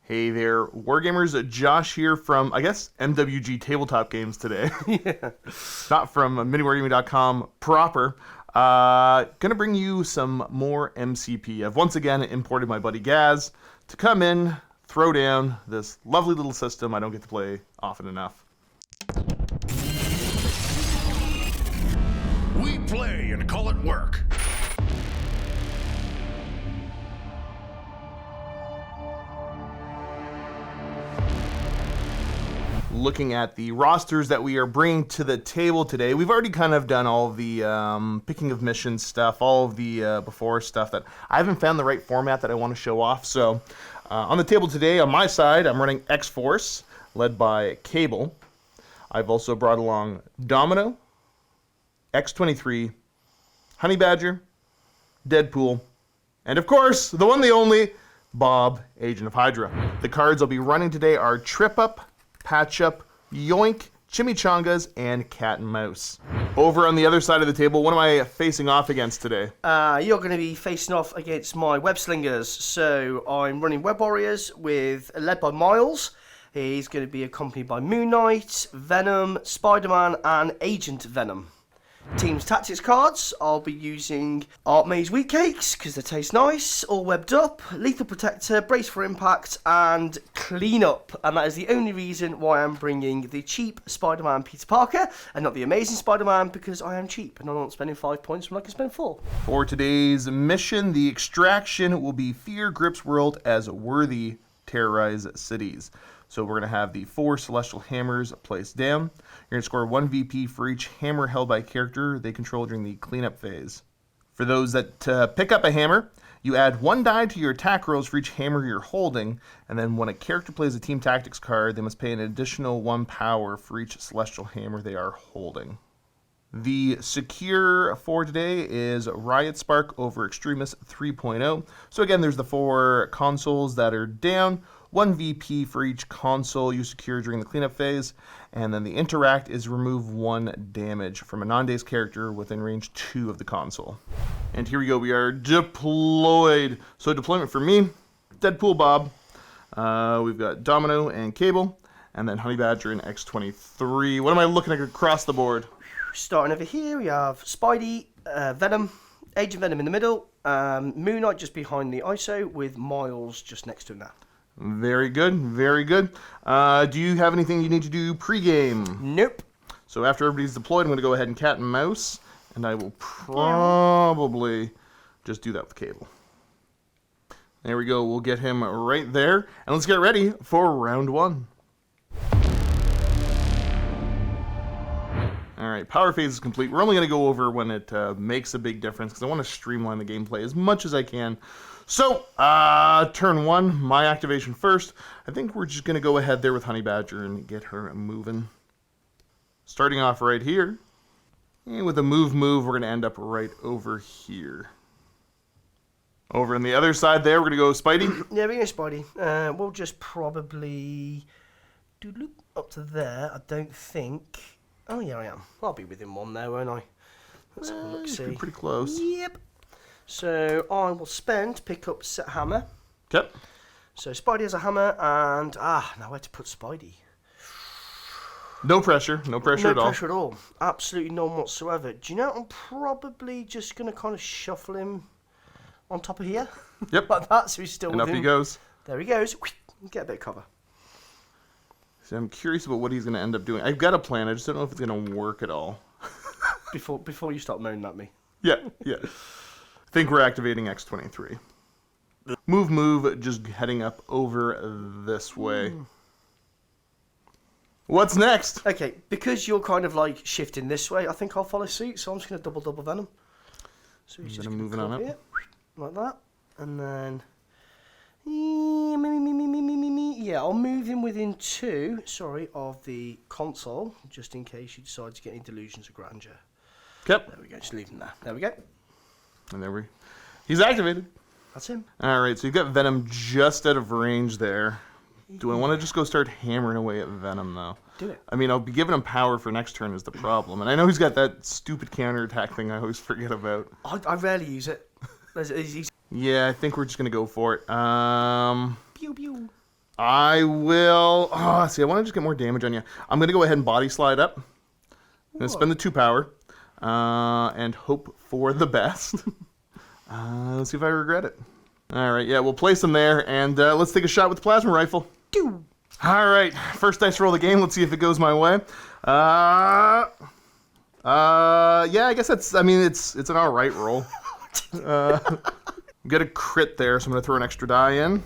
Hey there, Wargamers. Josh here from, I guess, MWG Tabletop Games today. Yeah. Not from miniwargaming.com proper. Gonna bring you some more MCP. I've once again imported my buddy Gaz to come in, throw down this lovely little system I don't get to play often enough. We play and call it work. Looking at the rosters that we are bringing to the table today, we've already kind of done all of the picking of missions stuff, all of the before stuff that I haven't found the right format that I want to show off. So on the table today, on my side, I'm running X-Force, led by Cable. I've also brought along Domino, X-23, Honey Badger, Deadpool, and of course, the one, the only, Bob, Agent of Hydra. The cards I'll be running today are Trip Up, Patch Up, Yoink, Chimichangas, and Cat and Mouse. Over on the other side of the table, what am I facing off against today? You're going to be facing off against my Web Slingers. So I'm running Web Warriors led by Miles. He's going to be accompanied by Moon Knight, Venom, Spider-Man, and Agent Venom. Team's Tactics cards, I'll be using Art Maze Wheat Cakes, because they taste nice, all webbed up, Lethal Protector, Brace for Impact, and Cleanup. And that is the only reason why I'm bringing the cheap Spider-Man Peter Parker, and not the Amazing Spider-Man, because I am cheap, and I'm not spending 5 points when I can spend 4. For today's mission, the extraction will be Fear Grips World as Worthy Terrorize Cities. So we're going to have the 4 Celestial Hammers placed down. You're going to score 1 VP for each hammer held by a character they control during the cleanup phase. For those that pick up a hammer, you add 1 die to your attack rolls for each hammer you're holding, and then when a character plays a Team Tactics card, they must pay an additional 1 power for each Celestial Hammer they are holding. The secure for today is Riot Spark over Extremis 3.0. So again, there's the 4 consoles that are down. 1 VP for each console you secure during the cleanup phase, and then the interact is remove 1 damage from a non-dazed character within range 2 of the console. And here we go, we are deployed. So deployment for me, Deadpool Bob, we've got Domino and Cable, and then Honey Badger and X-23. What am I looking at across the board? Starting over here, we have Spidey, Venom, Agent Venom in the middle, Moon Knight just behind the ISO, with Miles just next to him now. Very good, very good. Do you have anything you need to do pre-game? Nope. So after everybody's deployed, I'm going to go ahead and Cat and Mouse, and I will probably just do that with Cable. There we go, we'll get him right there, and let's get ready for round 1. Alright, power phase is complete. We're only going to go over when it makes a big difference, because I want to streamline the gameplay as much as I can. So, turn 1, my activation first. I think we're just going to go ahead there with Honey Badger and get her moving. Starting off right here. And with a move, we're going to end up right over here. Over on the other side there, we're going to go Spidey. Yeah, we're going to Spidey. We'll just probably up to there. I don't think... Oh, yeah, I am. I'll be within 1 there, won't I? Let's have a look, see. Pretty close. Yep. So I will pick up Set Hammer. Okay. So Spidey has a hammer, and now where to put Spidey? No pressure at all. No pressure at all. Absolutely none whatsoever. Do you know, I'm probably just going to kind of shuffle him on top of here. Yep. Like that, so he's still and with up him. he goes. There he goes. Get a bit of cover. So I'm curious about what he's going to end up doing. I've got a plan. I just don't know if it's going to work at all. Before you start moaning at me. Yeah. I think we're activating X-23. Move, just heading up over this way. What's next? Okay, because you're kind of like shifting this way, I think I'll follow suit, so I'm just going to double Venom. So he's just moving on up. Here, like that, and then... Yeah, I'll move him within 2, of the console, just in case you decide to get any delusions of grandeur. Yep. There we go, just leave him there. There we go. And he's activated. That's him. Alright, so you've got Venom just out of range there. Do I want to just go start hammering away at Venom, though? Do it. I mean, I'll be giving him power for next turn is the problem. And I know he's got that stupid counterattack thing I always forget about. I rarely use it. Yeah, I think we're just going to go for it. Pew pew. I will. Oh, see, I want to just get more damage on you. I'm going to go ahead and body slide up. I'm going to spend the 2 power and hope for the best. Let's see if I regret it. All right, yeah, we'll place him there, and let's take a shot with the plasma rifle. All right, first dice roll of the game. Let's see if it goes my way. Yeah, I guess that's. I mean, it's an all right roll. Get a crit there, so I'm gonna throw an extra die in,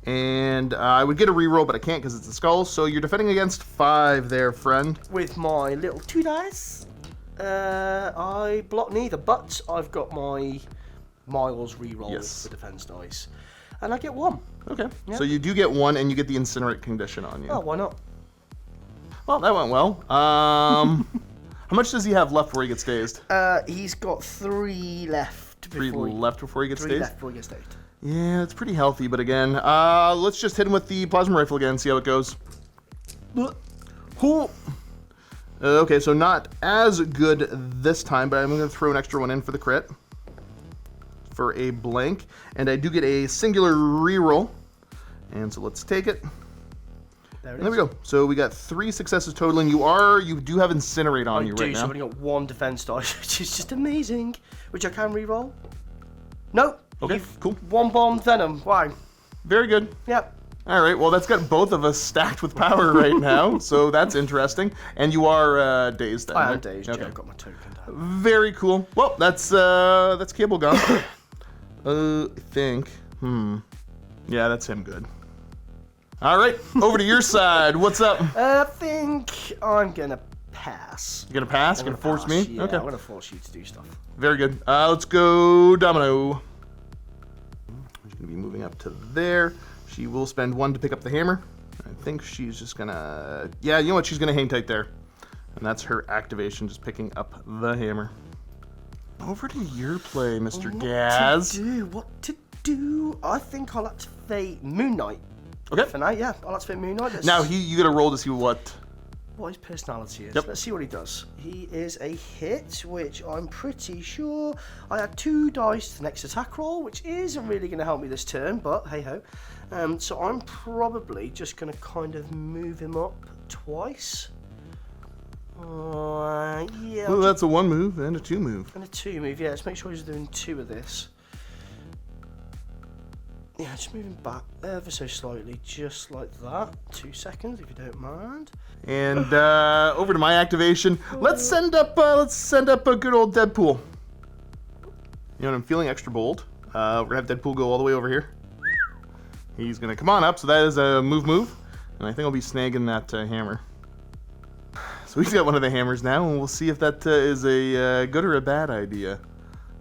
and I would get a reroll, but I can't because it's a skull. So you're defending against 5 there, friend. With my little 2 dice, I block neither, but I've got my Miles reroll for defense dice, and I get 1. Okay. Yeah. So you do get 1, and you get the incinerate condition on you. Oh, why not? Well, that went well. How much does he have left before he gets dazed? He's got 3 left. 3 left before he gets dazed? 3 left before he gets dazed. Yeah, it's pretty healthy, but again, let's just hit him with the plasma rifle again, see how it goes. Okay, so not as good this time, but I'm going to throw an extra one in for the crit. For a blank, and I do get a singular reroll, and so let's take it. There we go. So we got 3 successes total, and you do have incinerate on you right now. So I've only got 1 defense dice, which is just amazing. Which I can reroll. No. Okay, cool. 1 bomb venom. Wow. Very good. Yep. All right. Well, that's got both of us stacked with power right now, so that's interesting. And you are dazed then. I am right? dazed. Okay. Yeah, I've got my token down. Very cool. Well, that's Cable gone. I think. Yeah, that's him good. All right, over to your side. What's up? I think I'm gonna pass. You gonna pass? You're gonna force me? Yeah, okay. I'm gonna force you to do stuff. Very good. Let's go, Domino. She's gonna be moving up to there. She will spend 1 to pick up the hammer. I think she's just gonna. Yeah, you know what? She's gonna hang tight there, and that's her activation, just picking up the hammer. Over to your play, Mr. Gaz. What to do? I think I'll activate Moon Knight. Okay. For now, yeah, I'll activate Moon Knight. Now, you gotta roll to see what his personality is. Yep. Let's see what he does. He is a hit, which I'm pretty sure I add 2 dice to the next attack roll, which isn't really going to help me this turn, but hey-ho. So I'm probably just going to kind of move him up twice. Yeah. Well, that's a 1 move and a 2 move. And a 2 move, yeah. Let's make sure he's doing 2 of this. Yeah, just moving back ever so slightly, just like that. 2 seconds, if you don't mind. And over to my activation. Let's send up a good old Deadpool. You know what? I'm feeling extra bold. We're gonna have Deadpool go all the way over here. He's gonna come on up. So that is a move, and I think I'll be snagging that hammer. So he's got one of the hammers now, and we'll see if that is a good or a bad idea.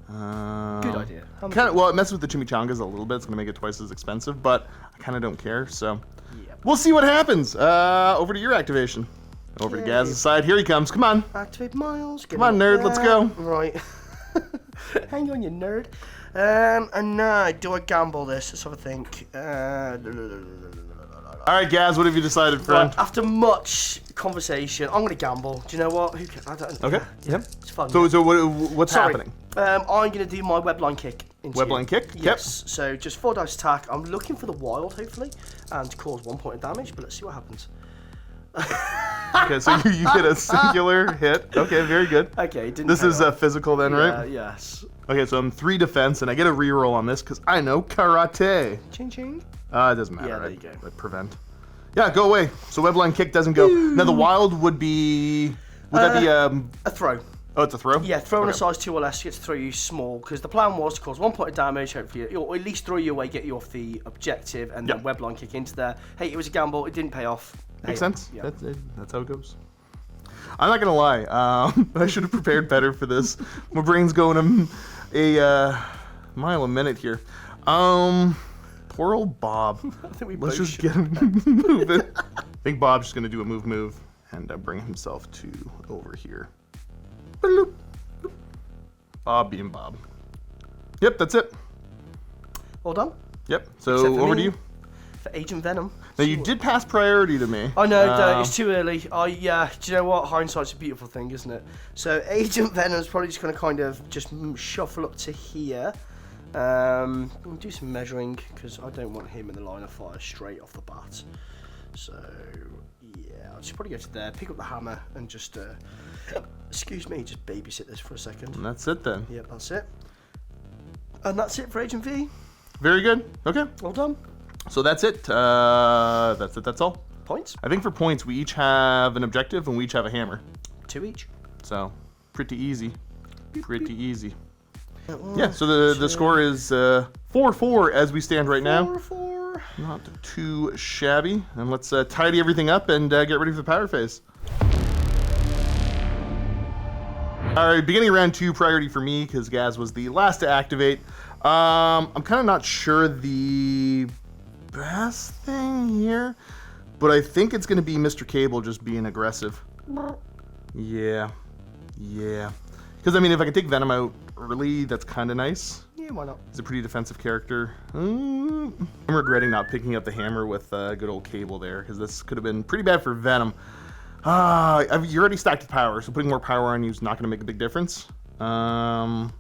Good idea. Well, it messes with the chimichangas a little bit. It's going to make it twice as expensive, but I kind of don't care, so Yep. We'll see what happens. Over to your activation. Over to Gaz's side. Here he comes. Come on. Activate Miles. Come on, nerd. Let's go. Right. Hang on, you nerd. And now, do I gamble this? Let's have a think. All right, Gaz, what have you decided, friend? Right, after much conversation, I'm going to gamble. Do you know what? Who cares? I don't. Okay. Yeah, it's fun. So what's happening? I'm going to do my webline kick. Webline kick? Yes. Yep. So just 4 dice attack. I'm looking for the wild, hopefully, and cause 1 point of damage. But let's see what happens. Okay, so you get a singular hit. Okay, very good. Okay, this is physical then, right? Yes. Okay, so I'm 3 defense, and I get a reroll on this because I know karate. Ching ching. It doesn't matter. Yeah, there you go. I prevent. Yeah, go away. So webline kick doesn't go. Now the wild would be. Would that be a throw? Oh, it's a throw? Yeah, throwing a size 2 or less gets to throw you small, because the plan was to cause 1 point of damage, hopefully, or at least throw you away, get you off the objective, and then webline kick into there. Hey, it was a gamble, it didn't pay off. Makes sense. Yeah. That's how it goes. I'm not gonna lie, I should have prepared better for this. My brain's going a mile a minute here. Poor old Bob. I think we Let's both just get him moving. I think Bob's just gonna do a move, and bring himself to over here. Bob being Bob. Yep, that's it. Well done. Yep. So over to you. For Agent Venom. Now you did pass priority to me. I know, it's too early. Yeah, do you know what? Hindsight's a beautiful thing, isn't it? So Agent Venom's probably just going to kind of just shuffle up to here. We'll do some measuring because I don't want him in the line of fire straight off the bat. So yeah, I'll just probably go to there, pick up the hammer, and just excuse me, just babysit this for a second. And that's it then. Yep, that's it. And that's it for Agent V. Very good. Okay. Well done. So that's it. That's it. That's all. Points? I think for points, we each have an objective and we each have a hammer. 2 each. So pretty easy. Pretty easy. Yeah. So the score is 4-4 as we stand right now. 4-4. Not too shabby. And let's tidy everything up and get ready for the power phase. All right, beginning round 2, priority for me because Gaz was the last to activate. I'm kind of not sure the best thing here, but I think it's going to be Mr. Cable just being aggressive. Yeah. Because, I mean, if I can take Venom out early, that's kind of nice. Yeah, why not? He's a pretty defensive character. I'm regretting not picking up the hammer with good old Cable there, because this could have been pretty bad for Venom. You're already stacked with power, so putting more power on you is not going to make a big difference. I'm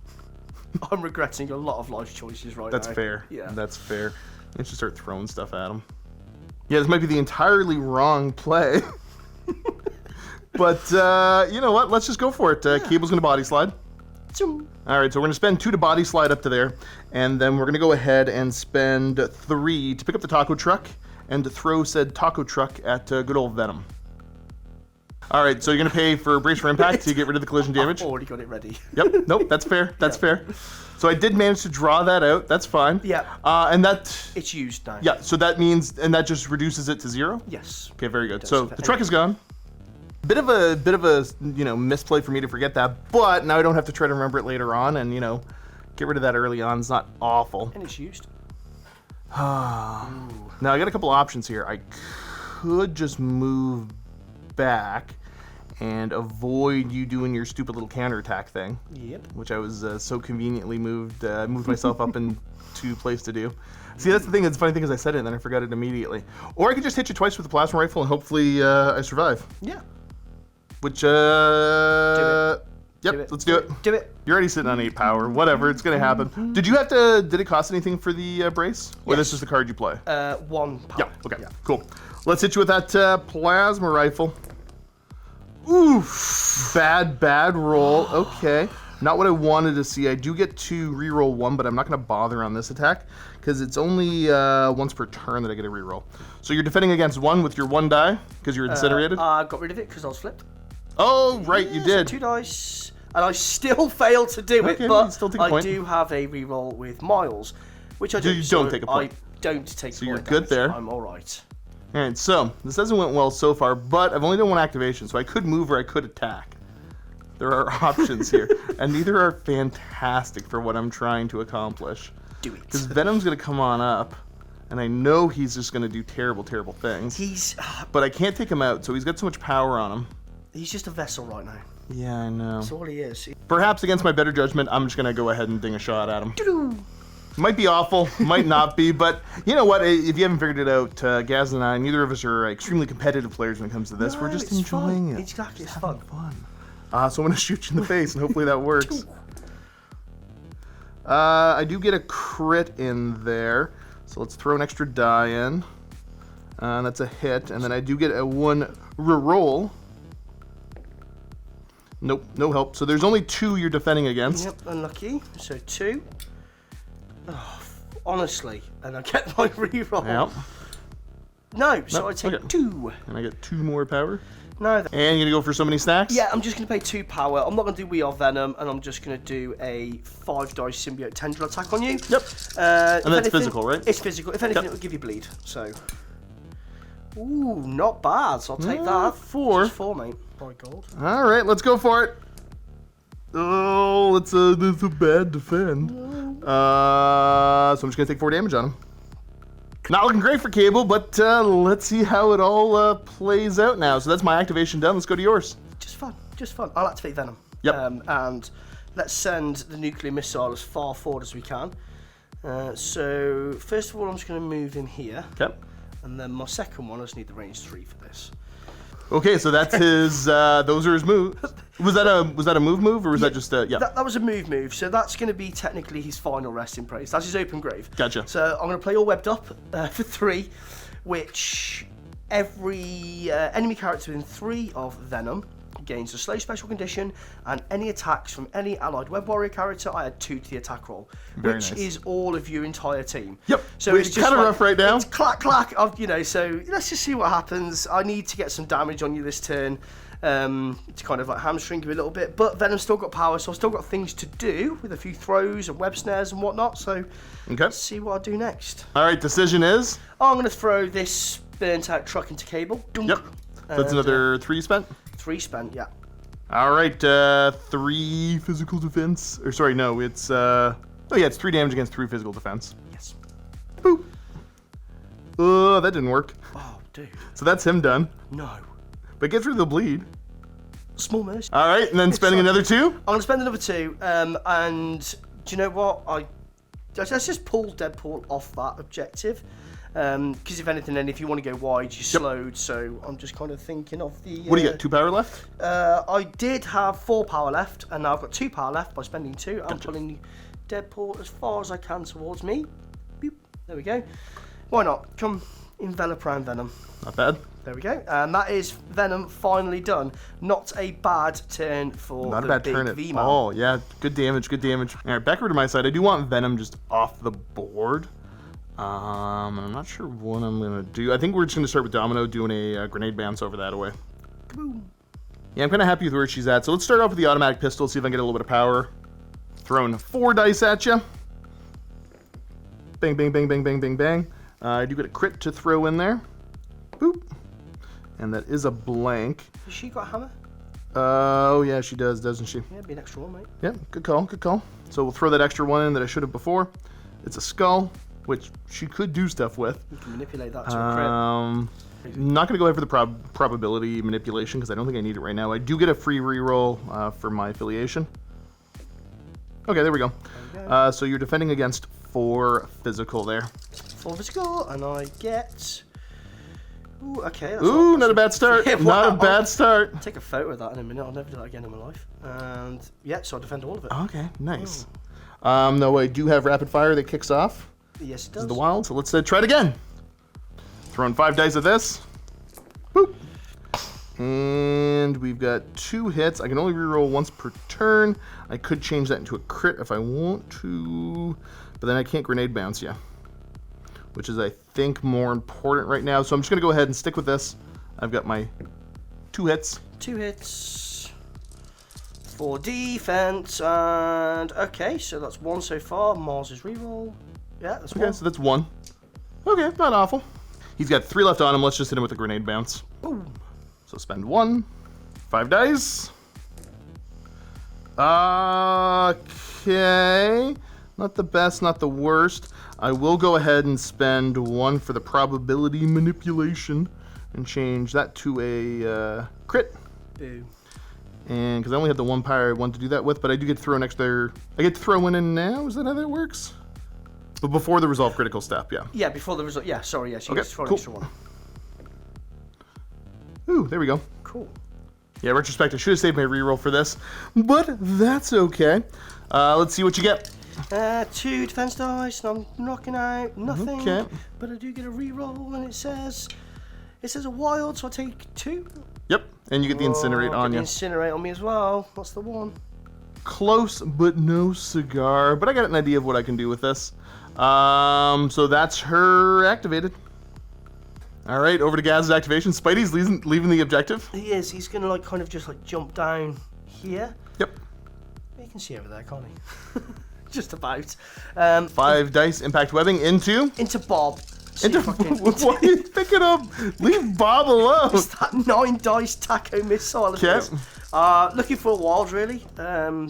regretting a lot of life choices right now. That's fair. Yeah. That's fair. Let's just start throwing stuff at him. Yeah, this might be the entirely wrong play. But, you know what? Let's just go for it. Cable's going to body slide. All right, so we're going to spend 2 to body slide up to there. And then we're going to go ahead and spend 3 to pick up the taco truck and to throw said taco truck at good old Venom. All right, so you're going to pay for brace for impact to get rid of the collision damage. I've already got it ready. Yep, nope, that's fair. That's fair. So I did manage to draw that out. That's fine. Yeah. And that... It's used now. Yeah, so that means... And that just reduces it to 0? Yes. Okay, very good. Does So for the truck is gone. Bit of a misplay for me to forget that, but now I don't have to try to remember it later on, and get rid of that early on. It's not awful. And it's used. Now I got a couple options here. I could just move back and avoid you doing your stupid little counterattack thing. Yep. Which I was so conveniently moved myself up into place to do. See, that's the thing. It's the funny thing is I said it and then I forgot it immediately. Or I could just hit you twice with the plasma rifle and hopefully I survive. Yeah. Which Do it. Yep, let's do it. Do it. You're already sitting on 8 power. Whatever, it's gonna happen. Did it cost anything for the brace? Or Yes. this is the card you play? 1 power. Yeah, okay, cool. Let's hit you with that plasma rifle. Oof, bad roll. Okay, not what I wanted to see. I do get to reroll 1, but I'm not gonna bother on this attack because it's only once per turn that I get a reroll. So you're defending against 1 with your 1 die because you're incinerated? I got rid of it because I was flipped. Oh, right, you So did. 2 dice. And I still failed to do Okay, it, you but still take a I point. do have a reroll with Miles, which I do. You don't take a point. I don't take a point. So you're good there. I'm alright. All right, so this hasn't went well so far, but I've only done 1 activation, so I could move or I could attack. There are options here, and neither are fantastic for what I'm trying to accomplish. Do it. Because Venom's going to come on up, and I know he's just going to do terrible things. He's But I can't take him out, so he's got so much power on him. he's just a vessel right now. Yeah, I know. That's all he is. Perhaps against my better judgment, I'm just going to go ahead and ding a shot at him. Might be awful, might not be, but you know what? If you haven't figured it out, Gaz and I, neither of us are extremely competitive players when it comes to this. No, We're just it's enjoying fun. it. Exactly, it's Having fun. So I'm going to shoot you in the face, and hopefully that works. I do get a crit in there, so let's throw an extra die in. That's a hit, and then I do get a 1 reroll. Nope, no help. So there's only 2 you're defending against. Yep, unlucky. So 2. Oh, honestly, and I get my reroll. Yep. No, so No, I take okay. 2. And I get 2 more power. No. And you're going to go for so many stacks? Yeah, I'm just going to pay 2 power. I'm not going to do We Are Venom, and I'm just going to do a 5 dice symbiote tendril attack on you. Yep. And that's physical, right? It's physical. If anything, Yep. it will give you bleed. So. Ooh, not bad. So I'll take that. 4. Just 4, mate. By God. All right, let's go for it. Oh, it's a bad defend. So I'm just going to take 4 damage on him. Not looking great for Cable, but let's see how it all plays out now. So that's my activation done. Let's go to yours. Just fun. Just fun. I'll activate Venom. Yep. And let's send the nuclear missile as far forward as we can. So first of all, I'm just going to move in here. Okay. And then my second one, I just need the range 3 for this. Okay, so that's his. Those are his moves. Was that a move, or was that just a yeah? That was a move. So that's going to be technically his final resting place. That's his open grave. Gotcha. So I'm going to play all webbed up for 3, which every enemy character within 3 of Venom gains a slow special condition, and any attacks from any allied web warrior character, I add 2 to the attack roll, which is all of your entire team. Yep. So it's just kind of rough right now. It's clack. So let's just see what happens. I need to get some damage on you this turn. To kind of like hamstring you a little bit, but Venom's still got power, so I've still got things to do with a few throws and web snares and whatnot. So let's see what I do next. All right, decision is. I'm going to throw this burnt out truck into cable. Dunk. Yep. So that's another 3 spent. 3 spent, yeah. All right, 3 physical defense. Or sorry, no, it's it's 3 damage against 3 physical defense. Yes. Boop. Oh, that didn't work. Oh, dude. So that's him done. No. But get through the bleed. Small mercy. All right, and then spending another 2. I'm going to spend another 2, and do you know what? Let's just pull Deadpool off that objective. Because if anything, then if you want to go wide, you're slowed. So I'm just kind of thinking of the. What do you got? 2 power left? I did have 4 power left, and now I've got 2 power left by spending 2. I'm pulling Deadpool as far as I can towards me. Boop. There we go. Why not? Come envelop around Venom. Not bad. There we go. And that is Venom finally done. Not a bad turn for Not a the bad big turn at V-Man. all. Yeah, good damage. All right, back over to my side. I do want Venom just off the board. I'm not sure what I'm going to do. I think we're just going to start with Domino doing a grenade bounce over that away. Kaboom. Yeah, I'm kind of happy with where she's at. So let's start off with the automatic pistol, see if I can get a little bit of power. Throwing 4 dice at you. Bang, bang, bang, bang, bang, bang, bang. I do get a crit to throw in there. Boop. And that is a blank. Has she got a hammer? Oh, yeah, she does, doesn't she? Yeah, it'd be an extra one, mate. Yeah, good call. So we'll throw that extra 1 in that I should have before. It's a skull, which she could do stuff with. You can manipulate that to a crit. Not going to go ahead for the probability manipulation because I don't think I need it right now. I do get a free reroll for my affiliation. Okay, there we go. So you're defending against 4 physical there. 4 physical, and I get... Ooh, okay. That's Ooh, not a bad start. Yeah, not a wow. bad start. I'll take a photo of that in a minute. I'll never do that again in my life. And yeah, so I defend all of it. Okay, nice. No, I do have rapid fire that kicks off. Yes, it does. This is the wild, so let's try it again. Throwing 5 dice at this. Boop. And we've got 2 hits. I can only reroll once per turn. I could change that into a crit if I want to, but then I can't grenade bounce you, which is, I think, more important right now. So I'm just going to go ahead and stick with this. I've got my 2 hits. 2 hits. 4 defense, and okay, so that's 1 so far. Mars's reroll. Yeah, that's 1. Okay, so that's 1. Okay, not awful. He's got 3 left on him. Let's just hit him with a grenade bounce. Boom. So spend 1. 5 dice. Okay. Not the best, not the worst. I will go ahead and spend 1 for the probability manipulation and change that to a crit. Boom. And because I only have the 1 power I want to do that with, but I do get to throw an extra. I get to throw 1 in now. Is that how that works? But before the resolve critical step, yeah. Yeah, before the result. Yeah, sorry. Yes, you Okay, get to throw an cool. extra 1. Ooh, there we go. Cool. Yeah, retrospect, I should have saved my reroll for this, but that's okay. Let's see what you get. 2 defense dice, and I'm knocking out nothing. Okay. But I do get a reroll, and it says a wild, so I take 2. Yep, and you get the incinerate on you. you. Incinerate on me as well. That's the 1. Close, but no cigar. But I got an idea of what I can do with this. So that's her activated. All right, over to Gaz's activation. Spidey's leaving the objective. He is. He's gonna like kind of just like jump down here. Yep. You can see over there, can't he? Just about. 5 dice impact webbing into Bob. See into. if I can- Why are you picking up? Leave Bob alone. It's that 9 dice taco missile. Of Okay. his. Looking for a wild, really. Oh,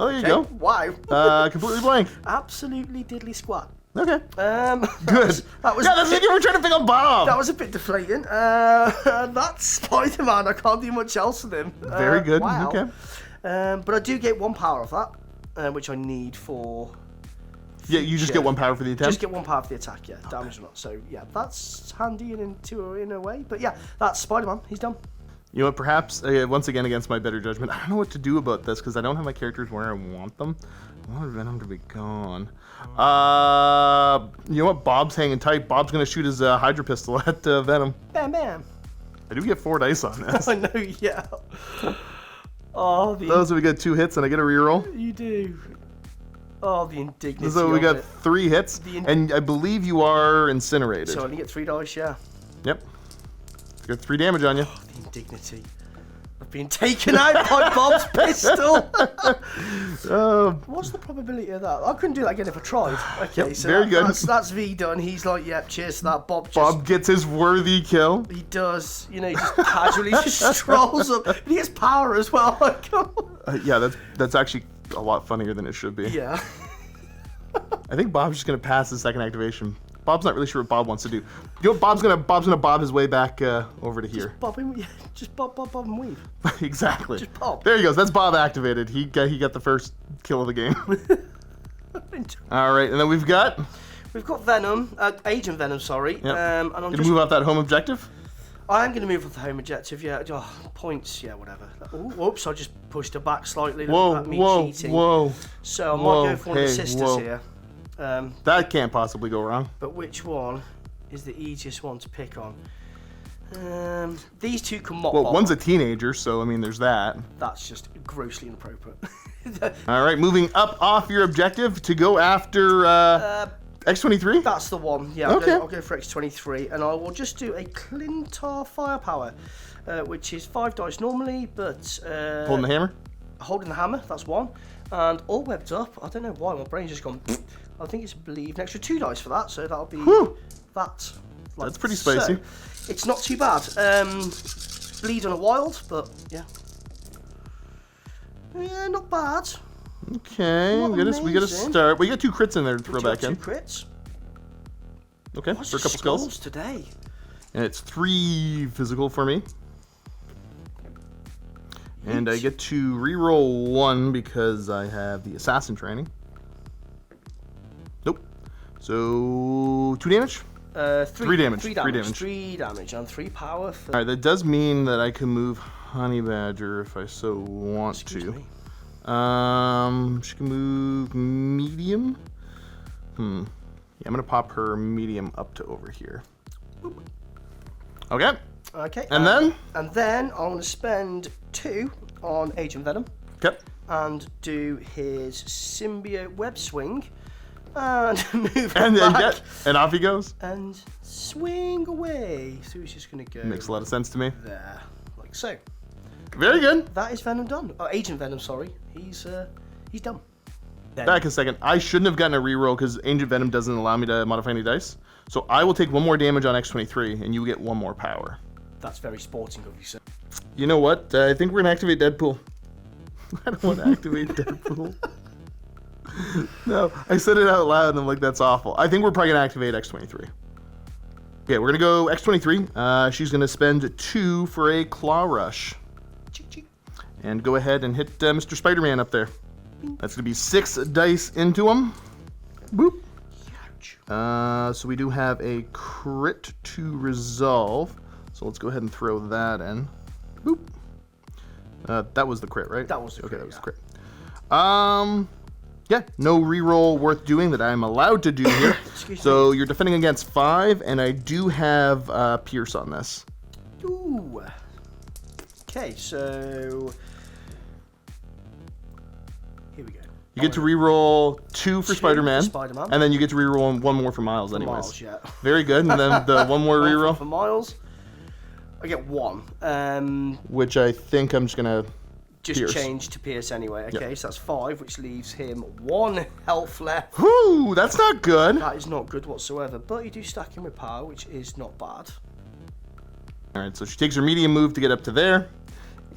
there you Okay. go. Wow. Completely blank. Absolutely diddly squat. Okay. Good. Good. That was Yeah, that's like you were trying to pick up Bob. That was a bit deflating. That's Spider-Man. I can't do much else with him. Very good. Wow. Okay. But I do get 1 power of that, which I need for Yeah, you just get 1 power for the attempt. Just get 1 power for the attack, yeah. Damage or not. So, yeah, that's handy in a way. But, yeah, that's Spider-Man. He's done. You know what, perhaps, once again, against my better judgment, I don't know what to do about this because I don't have my characters where I want them. I want Venom to be gone. You know what, Bob's hanging tight. Bob's going to shoot his Hydra pistol at Venom. Bam, bam. I do get 4 dice on this. I know, yeah. Oh, Those we get 2 hits and I get a reroll. You do. Oh, the indignity. So we got of it. 3 hits, and I believe you are incinerated. So I only get 3 dice, yeah. Yep. You got 3 damage on you. Oh, the indignity of being taken out by Bob's pistol. What's the probability of that? I couldn't do that again if I tried. Okay, Yep, so very good. That's V done. He's like, yep, cheers to that. Bob gets his worthy kill. He does. You know, he just casually just strolls up. And he gets power as well. Yeah, that's actually a lot funnier than it should be. Yeah. I think Bob's just gonna pass the second activation. Bob's not really sure what Bob wants to do. You know what, Bob's gonna bob his way back over to here. Just bob and weave. Exactly. Just bob. There he goes. That's Bob activated. He got the first kill of the game. All right, and then we've got Venom, Agent Venom. Sorry. Yep. And I'm gonna just move off that home objective. I am going to move off the home objective, yeah. Oh, points, yeah, whatever. Ooh, whoops, I just pushed her back slightly. Look at me cheating. Whoa. So I might go for one of the sisters here. That can't possibly go wrong. But which one is the easiest one to pick on? These two can mop. Well, one's a teenager, so I mean, there's that. That's just grossly inappropriate. All right, moving up off your objective to go after X-23? That's the one, yeah. Okay. I'll go for X-23, and I will just do a Clintar Firepower, which is 5 dice normally, but... Holding the hammer? Holding the hammer, that's 1. And all webbed up, I don't know why, my brain's just gone... I think it's, believe, an extra 2 dice for that, so that'll be that. Like, that's pretty spicy. So, it's not too bad. Bleed on a wild, but yeah. Yeah, not bad. Okay, Not we gotta start. We got 2 crits in there to throw back in. 2 crits. Okay, What's for a couple skulls today? And it's 3 physical for me. And I get to reroll 1 because I have the assassin training. Nope. So 2 damage. 3 damage. 3 damage. 3 damage and 3 power. For... All right, that does mean that I can move Honey Badger if I so want Excuse to. me. She can move medium. Yeah, I'm gonna pop her medium up to over here. Boop. Okay. Okay. And then? And then I'm gonna spend 2 on Agent Venom. Okay. And do his symbiote web swing. And move And then back. and off he goes. And swing away. So he's just gonna go. Makes a lot of sense to me. There, like so. Very good. That is Venom done. Oh, Agent Venom, sorry. He's done. Back a second. I shouldn't have gotten a reroll because Agent Venom doesn't allow me to modify any dice. So I will take 1 more damage on X-23, and you get 1 more power. That's very sporting of you, sir. You know what? I think we're gonna activate Deadpool. I don't want to activate Deadpool. No, I said it out loud, and I'm like, that's awful. I think we're probably gonna activate X-23. Okay, we're gonna go X-23. She's gonna spend 2 for a Claw Rush. And go ahead and hit Mr. Spider-Man up there. That's going to be 6 dice into him. Boop. So we do have a crit to resolve. So let's go ahead and throw that in. Boop. That was the crit, right? That was the crit. Okay, that was the crit. Yeah, no reroll worth doing that I'm allowed to do here. So you're defending against 5, and I do have Pierce on this. Ooh. Okay, so... Here we go. You get to reroll 2 for Spider-Man, Spider-Man, and then you get to reroll 1 more for Miles anyways. Miles, yeah. Very good, and then the 1 more reroll. For Miles, I get 1. Which I think I'm just going to Just Pierce. change to Pierce anyway. Okay, so that's 5, which leaves him 1 health left. Whew, that's not good. That is not good whatsoever, but you do stack him with power, which is not bad. Alright, so she takes her medium move to get up to there.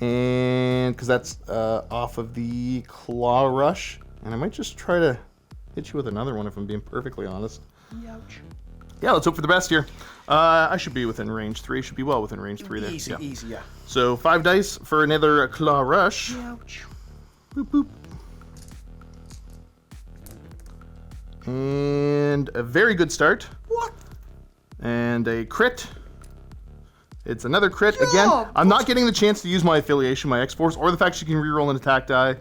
And because that's off of the Claw Rush. And I might just try to hit you with another one if I'm being perfectly honest. Ouch. Yeah, let's hope for the best here. I should be within range 3. Should be well within range 3 there. Easy, easy, yeah. So 5 dice for another Claw Rush. Ouch. Boop, boop. And a very good start. What? And a crit. It's another crit. Yeah, Again, I'm not getting the chance to use my affiliation, my X-Force, or the fact she can reroll an attack die.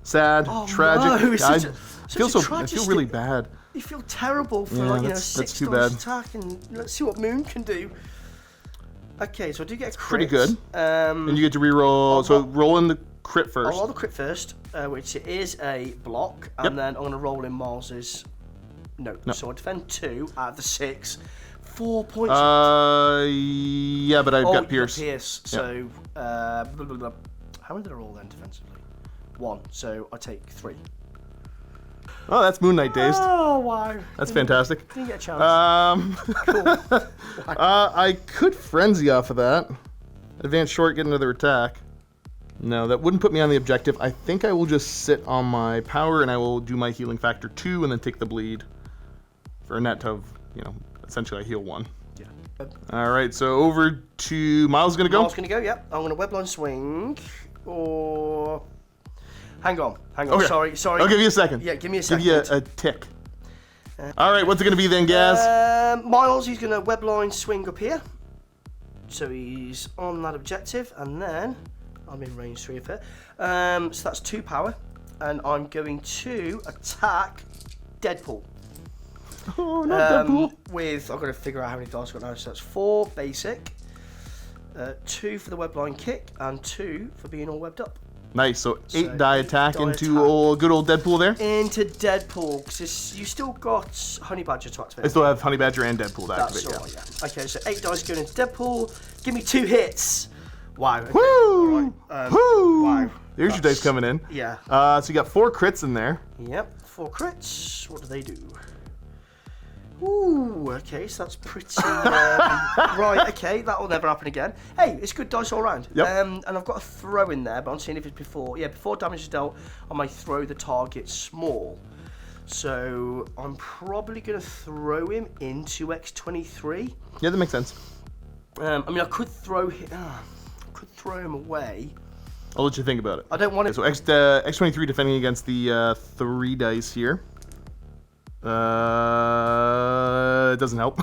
Sad, tragic. No, it's I such a feel I feel really bad. You feel terrible for Yeah, like, that's 6 too dice bad. attack, and let's see what Moon can do. Okay, so I do get a crit. Pretty good. Um, And you get to reroll. So roll in the crit first. I'll roll the crit first, which is a block, and Yep. then I'm going to roll in Miles's note. No. So I defend 2 out of the 6. 4 points. Yeah, but I've oh, got Pierce. So, blah, blah, blah. How many did I roll then defensively? 1. So I take 3. Oh, that's Moon Knight dazed. Oh wow! That's fantastic. Didn't get a chance. Cool. I could frenzy off of that. Advance short, get another attack. No, that wouldn't put me on the objective. I think I will just sit on my power and I will do my healing factor 2 and then take the bleed for a net of, essentially I heal 1. Yeah. All right, so over to Miles. Gonna go. Miles gonna go. Yep. I'm gonna webline swing. Or hang on. Okay. Sorry. I'll give you a second. Yeah, give me a second. Give you a tick. All right, what's it gonna be then, Gaz? Miles, he's gonna webline swing up here. So he's on that objective, and then I'm in range 3 of her. So that's 2 power, and I'm going to attack Deadpool. Oh, not Deadpool. I've got to figure out how many dice I've got now. So that's 4 basic, 2 for the webline kick, and 2 for being all webbed up. Nice. So 8 So die 8 attack die into attack. good old Deadpool there. Into Deadpool, because you still got Honey Badger to activate. I still have Honey Badger and Deadpool to That's activate. all, yeah. Okay, so 8 dice going into Deadpool. Give me 2 hits. Wow. Okay. Woo! Alright, Woo! wow. There's your dice coming in. Yeah. So you got 4 crits in there. Yep. 4 crits. What do they do? Ooh, okay, so that's pretty... right, okay, that'll never happen again. Hey, it's good dice all round. Yep. And I've got a throw in there, but I'm seeing if it's before... Yeah, before damage is dealt, I might throw the target small. So I'm probably going to throw him into X23. Yeah, that makes sense. I mean, I could throw him away. I'll let you think about it. I don't want it... So X23 defending against the 3 dice here. It doesn't help.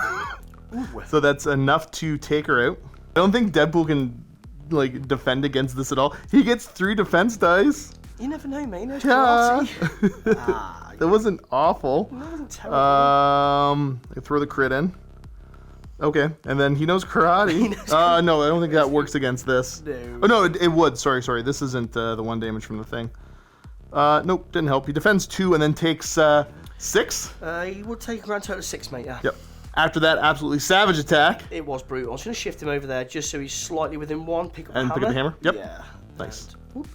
Ooh. So that's enough to take her out. I don't think Deadpool can defend against this at all. He gets 3 defense dice. You never know, mate. No Yeah. karate. That wasn't awful. That wasn't terrible. I throw the crit in. Okay, and then he knows karate. No, I don't think that works against this. No. Oh no, it would. Sorry. This isn't the 1 damage from the thing. Nope, didn't help. He defends 2 and then takes 6. He will take a grand total of 6, mate, yeah. Yep. After that, absolutely savage attack. It was brutal. I was going to shift him over there just so he's slightly within 1. Pick up the And hammer. pick up the hammer? Yep. Yeah. Nice. And, whoop,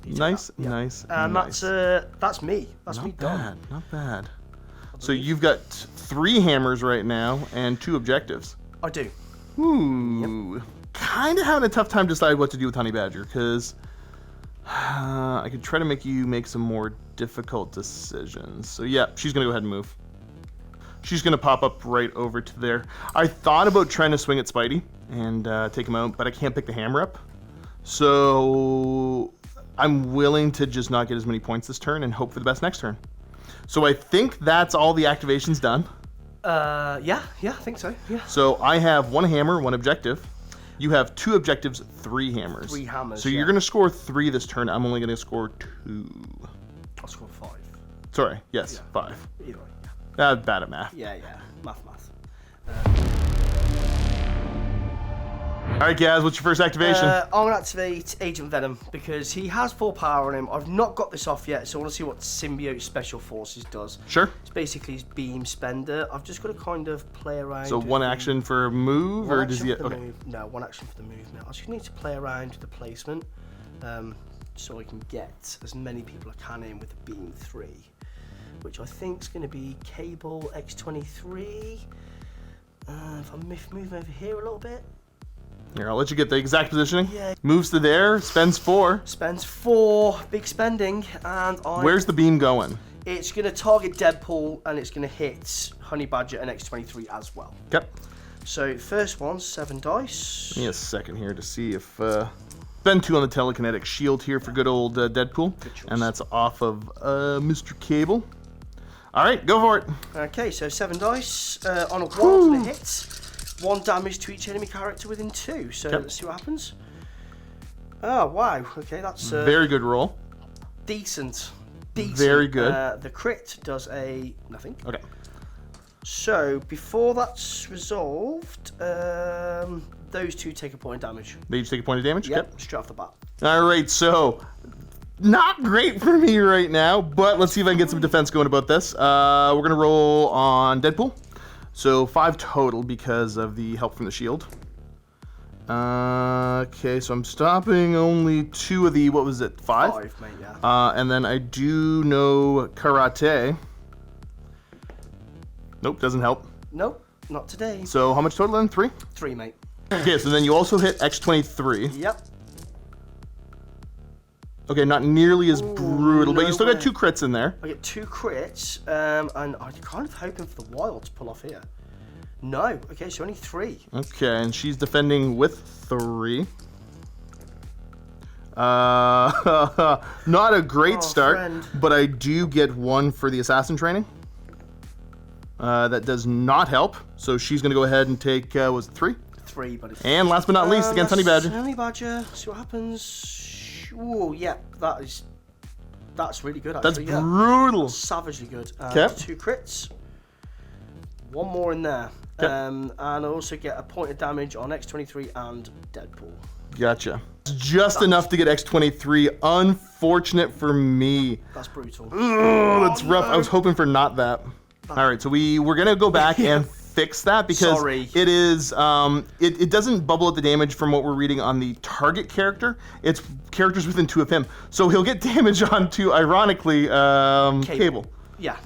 he took Nice, that. Yeah. nice, And nice. that's me. That's me Not done. bad, not bad. So you've got 3 hammers right now and 2 objectives. I do. Ooh. Kind of having a tough time to decide what to do with Honey Badger, because I could try to make you make some more difficult decisions. So yeah, she's going to go ahead and move. She's going to pop up right over to there. I thought about trying to swing at Spidey and take him out, but I can't pick the hammer up. So I'm willing to just not get as many points this turn and hope for the best next turn. So I think that's all the activations done. Yeah, I think so. Yeah. So I have 1 hammer, 1 objective. You have 2 objectives, 3 hammers. 3 hammers. So yeah. you're going to score 3 this turn. I'm only going to score 2. I'll score 5. Sorry, yes, Yeah. 5. Either way. Yeah. Bad at math. Yeah. Math. All right, Gaz, what's your first activation? I'm going to activate Agent Venom because he has 4 power on him. I've not got this off yet, so I want to see what Symbiote Special Forces does. Sure. It's basically his beam spender. I've just got to kind of play around. So with 1 the- action for a move, one or does action he? for the Okay. move. No, 1 action for the move now. I just need to play around with the placement so I can get as many people I can in with the beam 3, which I think is going to be Cable X23. If I move over here a little bit. Here, I'll let you get the exact positioning. Yeah. Moves to there, spends 4. Spends 4, big spending, and Where's the beam going? It's going to target Deadpool, and it's going to hit Honey Badger and X23 as well. Yep. So first one, 7 dice. Give me a second here to see if spend 2 on the telekinetic shield here for good old Deadpool, Good choice. and that's off of Mr. Cable. All right, go for it. Okay, so 7 dice on a 1 for the hit. 1 damage to each enemy character within 2. So let's see what happens. Oh, wow. Okay, that's Very good roll. decent. Very good. The crit does a nothing. Okay. So, before that's resolved, those 2 take a point of damage. They each take a point of damage? Yep, straight off the bat. All right, so not great for me right now, but let's see if I can get some defense going about this. We're going to roll on Deadpool. So 5 total because of the help from the shield. Okay, so I'm stopping only 2 of the, what was it, 5? 5, mate, yeah. And then I do know Karate. Nope, doesn't help. Nope, not today. So how much total then? 3? 3, mate. Okay, so then you also hit X23. Yep. Okay, not nearly as brutal, but no you still got way. 2 crits in there. I get 2 crits, and I'm kind of hoping for the wild to pull off here. No, okay, so only 3. Okay, and she's defending with 3. Not a great start, friend. but I do get 1 for the assassin training. That does not help, so she's going to go ahead and take, was it 3? 3, buddy. And last but not least, against Honey Badger. Honey Badger, see what happens. Oh, yeah, that's really good, That's actually. Yeah. brutal. Savagely good. Okay. 2 crits. 1 more in there. Okay. And I also get a point of damage on X23 and Deadpool. Gotcha. Just enough to get X23. Unfortunate for me. That's brutal. Oh, that's rough. I was hoping for not that. All right, so we're gonna go back and fix that because Sorry. it is it doesn't bubble up the damage from what we're reading on the target character. It's characters within 2 of him, so he'll get damage onto, ironically, Cable. Yeah.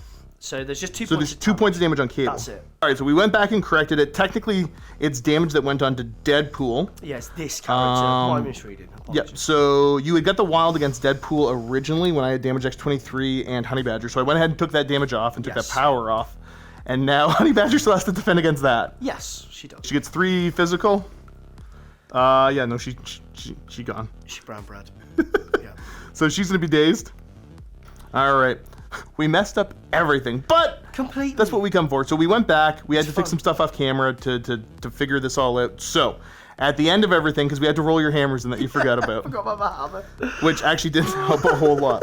So there's just 2 So points there's of 2 damage. points of damage on Cable. That's it. All right, so we went back and corrected it. Technically, it's damage that went on to Deadpool. Yes, this character. My misreading. Yep, Apologies. so you had got the wild against Deadpool originally when I had damage X23 and Honey Badger, so I went ahead and took that damage off and took Yes. that power off. And now Honey Badger still has to defend against that. Yes, she does. She gets 3 physical. Yeah, no, she gone. She's brown bread. Yeah. So she's gonna be dazed. All right, we messed up everything, but Completely. that's what we come for. So we went back. We had to fix fun. some stuff off camera to figure this all out. So at the end of everything, because we had to roll your hammers and that you forgot about. Forgot about my hammer. Which actually didn't help a whole lot.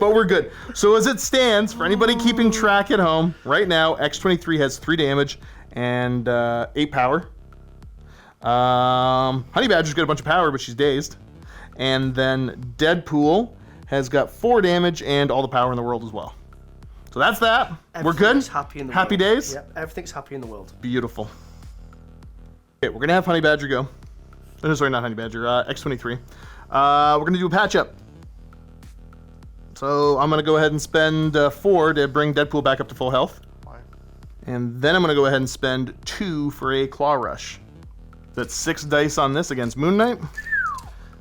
But we're good. So as it stands, for anybody keeping track at home, right now, X23 has 3 damage and 8 power. Honey Badger's got a bunch of power, but she's dazed. And then Deadpool has got 4 damage and all the power in the world as well. So that's that. We're good? Everything's happy in the Happy world. days? Yep, everything's happy in the world. Beautiful. Okay, we're going to have Honey Badger go. No, sorry, not Honey Badger. X23. We're going to do a patch up. So I'm going to go ahead and spend 4 to bring Deadpool back up to full health. And then I'm going to go ahead and spend 2 for a Claw Rush. That's 6 dice on this against Moon Knight.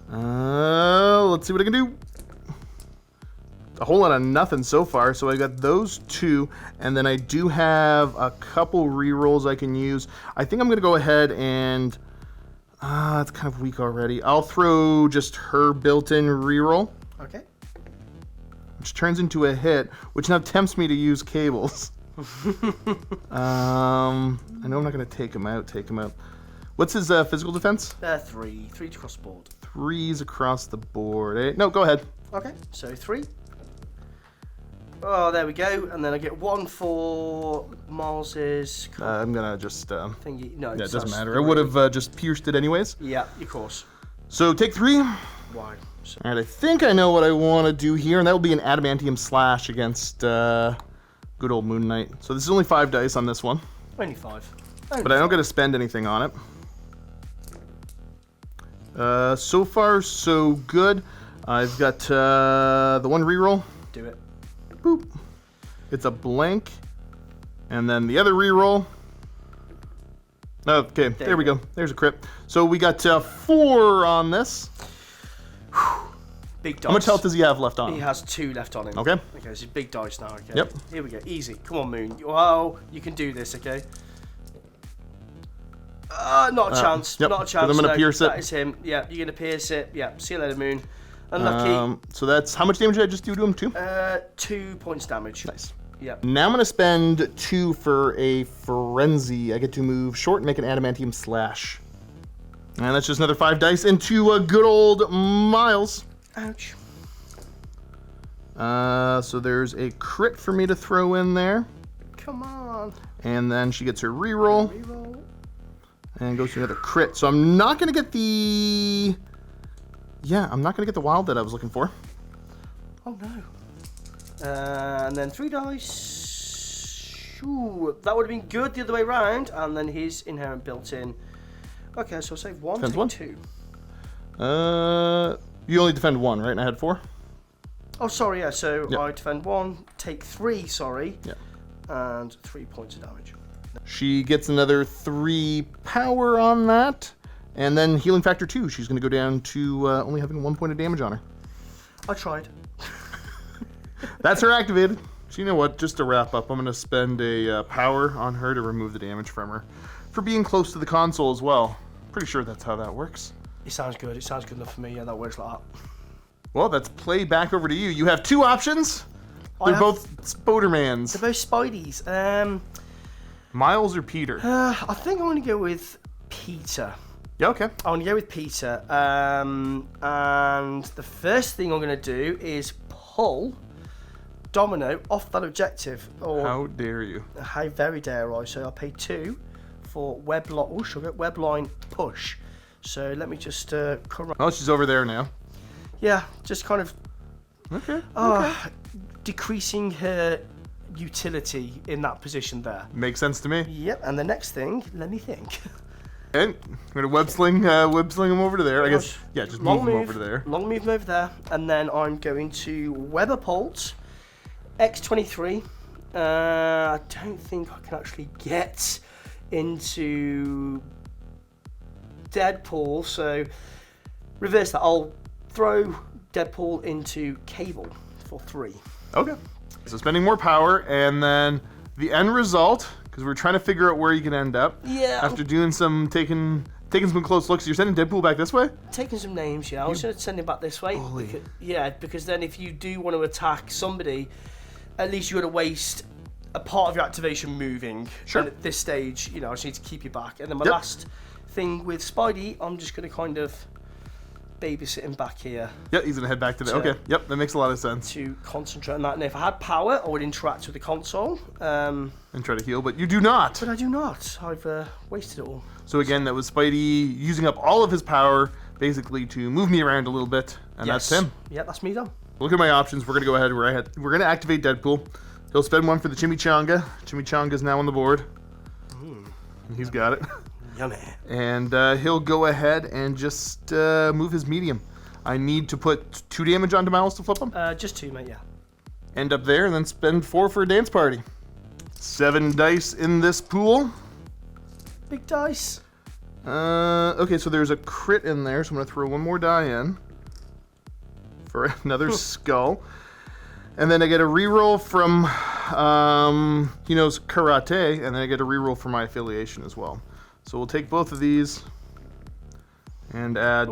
Let's see what I can do. A whole lot of nothing so far, so I got those 2, and then I do have a couple rerolls I can use. I think I'm going to go ahead and... it's kind of weak already. I'll throw just her built-in reroll, Okay. which turns into a hit, which now tempts me to use Cables. I know I'm not going to take him out. What's his physical defense? 3 across the board. 3s across the board. Eh? No, go ahead. Okay, so 3. Oh, there we go. And then I get 1 for Miles's I'm going to just... thingy. No, yeah, it so doesn't that's matter. I 3. would have just pierced it anyways. Yeah, of course. So take 3. All Why? So, right, I think I know what I want to do here, and that will be an adamantium slash against good old Moon Knight. So this is only 5 dice on this one, only 5. but I don't get to spend anything on it. So far, so good. I've got the 1 reroll. Do it. Boop. It's a blank. And then the other reroll. Okay, there we go. There's a crit. So we got 4 on this. Big dice. How much health does he have left on He him? has 2 left on him. Okay. Okay, so big dice now. Okay. Yep. Here we go. Easy. Come on, Moon. Oh, you can do this. Okay. Not a chance. yep, Not a 'cause chance. I'm gonna no, pierce it. That is him. Yeah, you're gonna pierce it. Yeah. See you later, Moon. Unlucky. So that's how much damage did I just do to him? 2? 2 points damage. Nice. Yep. Now I'm going to spend 2 for a Frenzy. I get to move short and make an Adamantium Slash. And that's just another 5 dice into good old Miles. Ouch. So there's a crit for me to throw in there. Come on. And then she gets her reroll. Reroll. And goes to another crit. So I'm not going to get the... Yeah, I'm not going to get the wild that I was looking for. Oh no. And then 3 dice. Ooh, that would have been good the other way around. And then his inherent built-in. Okay, so I'll save 1, Defends take 1? 2. You only defend 1, right? And I had 4? Oh, sorry, yeah. So Yep. I defend 1, take 3, sorry. Yeah. And 3 points of damage. She gets another 3 power on that. And then healing factor 2. She's going to go down to only having 1 point of damage on her. I tried. That's her activated. So you know what? Just to wrap up, I'm going to spend a power on her to remove the damage from her. For being close to the console as well. Pretty sure that's how that works. It sounds good. It sounds good enough for me. Yeah, that works like that. Well, that's play back over to you. You have 2 options. They're both Spodermans. They're both Spideys. Miles or Peter? I think I'm going to go with Peter. Yeah, okay. I'm going to go with Peter. And the first thing I'm going to do is pull Domino off that objective. Or How dare you? how very dare I? So I'll pay 2 for web line push. So let me just correct. Oh, she's over there now. Yeah, just kind of Okay. decreasing her utility in that position there. Makes sense to me. Yep, and the next thing, let me think. And I'm gonna web sling him over to there. I guess. Yeah, just move him over to there. Long move him over there, and then I'm going to Webapult X23. I don't think I can actually get into Deadpool, so reverse that. I'll throw Deadpool into Cable for 3. Okay. So spending more power, and then the end result, because we're trying to figure out where you can end up. Yeah. After doing some taking some close looks, you're sending Deadpool back this way. Taking some names, yeah. I was going to send him back this way. bully. Because then if you do want to attack somebody, at least you're going to waste a part of your activation moving. Sure. And at this stage, I just need to keep you back. And then my Yep. last thing with Spidey, I'm just going to kind of babysit him back here Yep, he's gonna head back to there. So- Okay. Yep, that makes a lot of sense. to concentrate on that. And if I had power, I would interact with the console. And try to heal, but you do not. But I do not. I've wasted it all. So again, that was Spidey using up all of his power, basically to move me around a little bit, and that's him. Yeah, that's me done. Look at my options. We're gonna go ahead. We're gonna activate Deadpool. He'll spend 1 for the Chimichanga. Chimichanga's now on the board. He's got it. Yummy. And he'll go ahead and just move his medium. I need to put 2 damage onto Miles to flip him. Just 2, mate, yeah. End up there, and then spend 4 for a dance party. 7 dice in this pool. Big dice. Okay, so there's a crit in there, so I'm gonna throw 1 more die in for another skull. And then I get a reroll from karate, and then I get a reroll for my affiliation as well. So we'll take both of these and add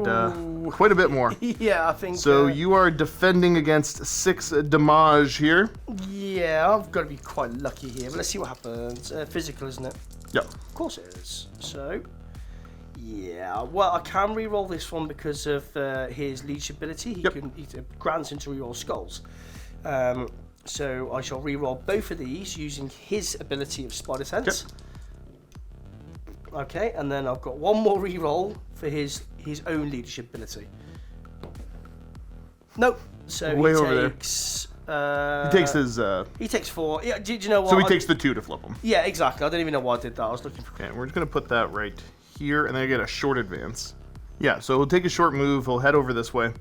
quite a bit more. Yeah, I think. So you are defending against 6 damage here. Yeah, I've got to be quite lucky here, but let's see what happens. Physical, isn't it? Yep. Of course it is. So, yeah, well, I can re-roll this one because of his leadership ability. He grants him to re-roll skulls. So I shall re-roll both of these using his ability of Spider Sense. Okay, and then I've got 1 more re-roll for his own leadership ability. Nope. So Way he over there. takes. He takes his. He takes 4. Yeah, do you know what? So he takes the 2 to flip him. Yeah, exactly. I don't even know why I did that. I was looking for. Okay, we're just gonna put that right here, and then I get a short advance. Yeah, so he'll take a short move. He'll head over this way,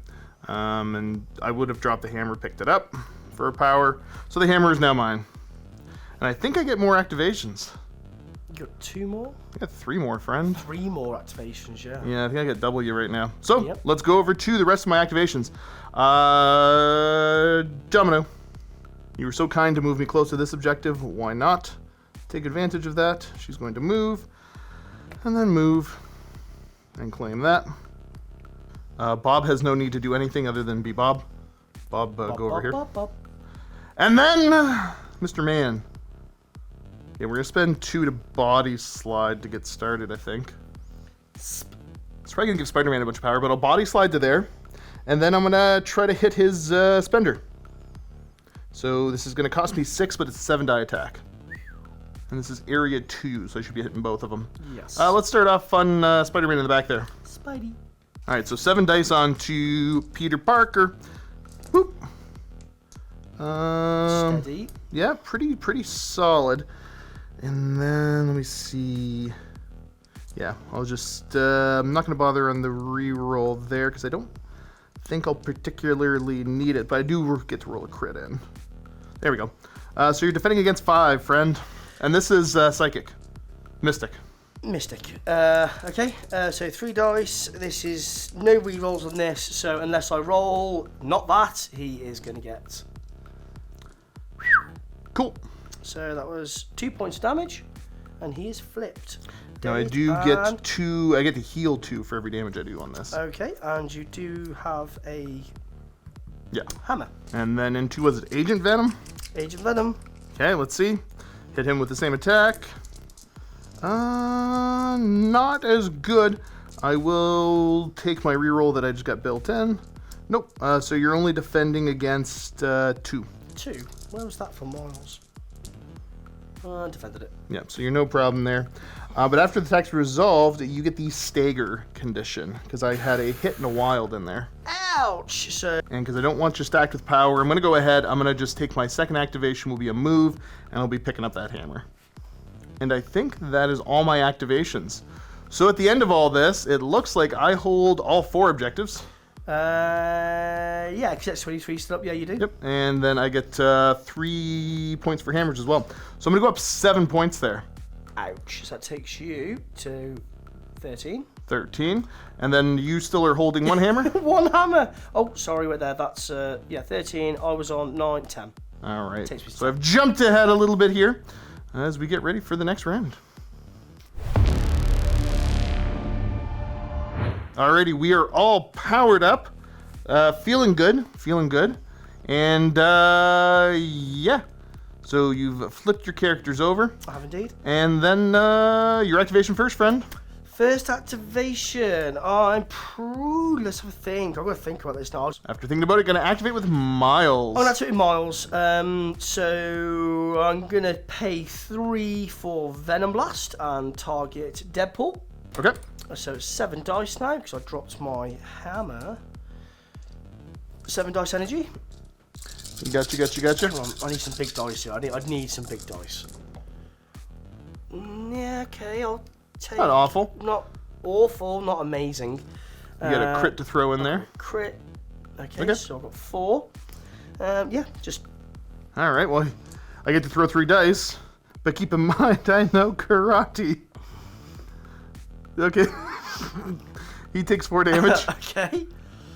and I would have dropped the hammer, picked it up for a power. So the hammer is now mine, and I think I get more activations. You got 2 more? I got 3 more, friend. 3 more activations, yeah. Yeah, I think I get W right now. So Yep. let's go over to the rest of my activations. Domino, you were so kind to move me close to this objective. Why not? Take advantage of that. She's going to move, and then move, and claim that. Bob has no need to do anything other than be Bob. Bob, go over here. Bop, bop. And then Mr. Man. Yeah, we're gonna spend 2 to body slide to get started, I think. It's probably gonna give Spider-Man a bunch of power, but I'll body slide to there, and then I'm gonna try to hit his spender. So this is gonna cost me 6, but it's a 7 die attack. And this is area 2, so I should be hitting both of them. Yes. Let's start off fun Spider-Man in the back there. Spidey. All right, so 7 dice on to Peter Parker. Whoop. Steady. Yeah, pretty solid. And then let me see. Yeah, I'll just I'm not gonna bother on the re-roll there because I don't think I'll particularly need it, but I do get to roll a crit in. There we go. So you're defending against 5, friend, and this is psychic, mystic. Mystic. Okay, so 3 dice. This is no re-rolls on this, so unless I roll not that, he is going to get. Cool. So that was 2 points of damage, and he is flipped. Now I Dead do and- get 2. I get to heal 2 for every damage I do on this. Okay, and you do have a Yeah. hammer. And then into, was it Agent Venom? Agent Venom. Okay, let's see. Hit him with the same attack. Not as good. I will take my reroll that I just got built in. Nope. So you're only defending against 2. 2. Where was that for Miles? Defended it. Yeah, so you're no problem there. But after the attack's resolved, you get the stagger condition, because I had a hit and a wild in there. Ouch! So And because I don't want you stacked with power, I'm going to go ahead, I'm going to just take my second activation, will be a move, and I'll be picking up that hammer. And I think that is all my activations. So at the end of all this, it looks like I hold all 4 objectives. yeah, because that's 23 still up. Yeah, you do. Yep, and then I get 3 points for hammers as well. So I'm going to go up 7 points there. Ouch. So that takes you to 13. 13. And then you still are holding 1 hammer? 1 hammer. Oh, sorry, we're there. That's, yeah, 13. I was on 9, 10. All right. Takes me So I've jumped ahead a little bit here as we get ready for the next round. Alrighty, we are all powered up. Feeling good. And, yeah. So you've flipped your characters over. I have indeed. And then your activation first, friend. First activation. Let's have a think. I've got to think about this now. After thinking about it, going to activate with Miles. Oh, that's it, Miles. So I'm going to pay 3 for Venom Blast and target Deadpool. Okay. So it's 7 dice now because I dropped my hammer. 7 dice energy. Gotcha. Come on, I need some big dice here. I'd need some big dice. Yeah, okay, I'll take. Not awful. Not awful, not amazing. You got a crit to throw in there. Crit. Okay, Okay. so I've got 4. Yeah, just. All right, well, I get to throw 3 dice, but keep in mind, I know karate. Okay. He takes 4 damage. Okay.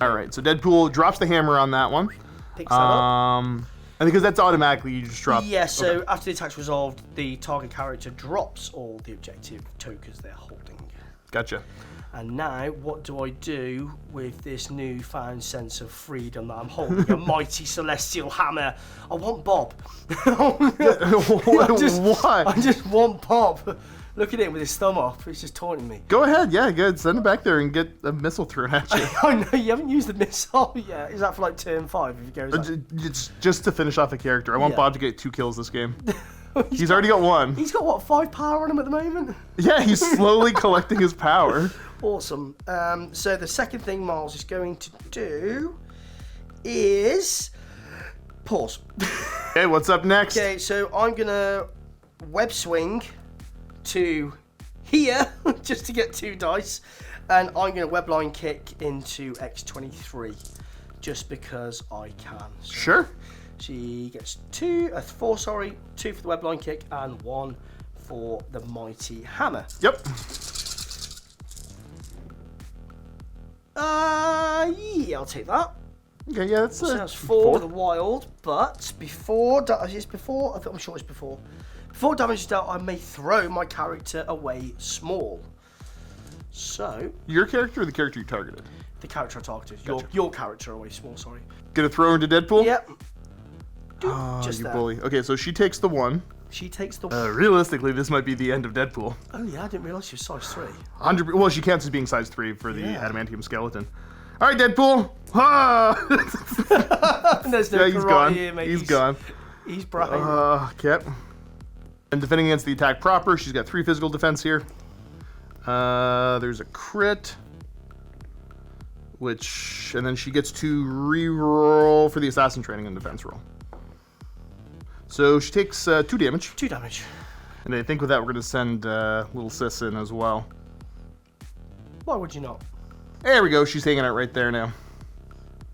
All right, so Deadpool drops the hammer on that one. Picks that up. And because that's automatically, you just drop. Yeah, so Okay. after the attack's resolved, the target character drops all the objective tokens they're holding. Gotcha. And now, what do I do with this newfound sense of freedom that I'm holding? A mighty celestial hammer. I want Bob. Why? I just want Bob. Look at him with his thumb up. It's just taunting me. Go ahead, yeah, good. Send it back there and get a missile thrown at you. I know, you haven't used the missile yet. Is that for like turn 5 if it goes up? It's just to finish off a character. I want Yeah. Bob to get 2 kills this game. He's already got 1. He's got, what, 5 power on him at the moment? Yeah, he's slowly collecting his power. Awesome. So the second thing Miles is going to do is pause. Okay, what's up next? Okay, so I'm gonna web swing to here just to get 2 dice, and I'm gonna web line kick into X23 just because I can. So Sure. she gets 4, 2 for the web line kick and 1 for the mighty hammer. Yep. Yeah, I'll take that. Okay, yeah, that's So that's 4 with a wild, but before, I'm sure it's before. Before damage is dealt, I may throw my character away small. So, Your character or the character you targeted? the character I targeted. Gotcha. Your character away small, sorry. Gonna throw into Deadpool? Yep. Just you there. bully. Okay, so she takes the 1. She takes the. Realistically, this might be the end of Deadpool. Oh yeah, I didn't realise she was size 3. 100. Well, she counts as being size 3 for the Yeah. adamantium skeleton. All right, Deadpool. Ah! There's no Yeah, he's karate gone. here, mate. He's gone. He's bright. Okay. And defending against the attack proper, she's got 3 physical defense here. There's a crit, and then she gets to re-roll for the assassin training and defense roll. So she takes 2 damage. 2 damage. And I think with that we're going to send little sis in as well. Why would you not? There we go. She's hanging out right there now.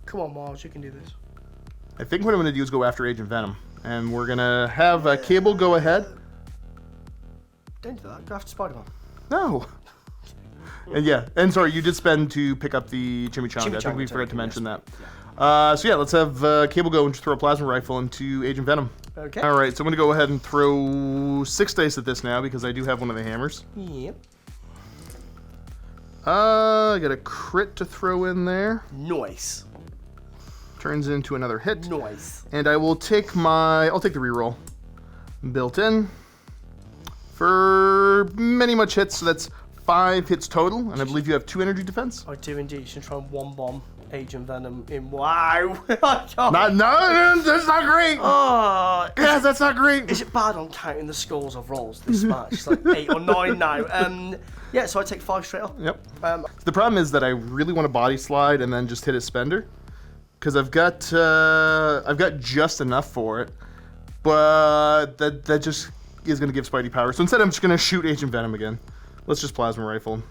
Come on, Miles, you can do this. I think what I'm going to do is go after Agent Venom. And we're going to have Cable go ahead. Don't do that. Go after Spider-Man. No. And yeah, and sorry, you did spend to pick up the chimichanga. I think we Chimichanga forgot to token, mention yes. that. So yeah, let's have Cable go and throw a plasma rifle into Agent Venom. Okay. All right, so I'm going to go ahead and throw 6 dice at this now because I do have one of the hammers. Yep. I got a crit to throw in there. Nice. Turns into another hit. Nice. And I will take I'll take the reroll. Built in. For many much hits, so that's 5 hits total, and I believe you have 2 energy defense. I do indeed. You should try and 1-bomb Agent Venom in. Wow. I can't. No, that's not great. Oh, Yes, that's not great. is it bad on counting the scores of rolls this match? It's like 8 or 9 now. Yeah, so I take 5 straight off. Yep. The problem is that I really want to body slide and then just hit a spender, because I've got just enough for it, but that just is going to give Spidey power. So instead, I'm just going to shoot Agent Venom again. Let's just plasma rifle.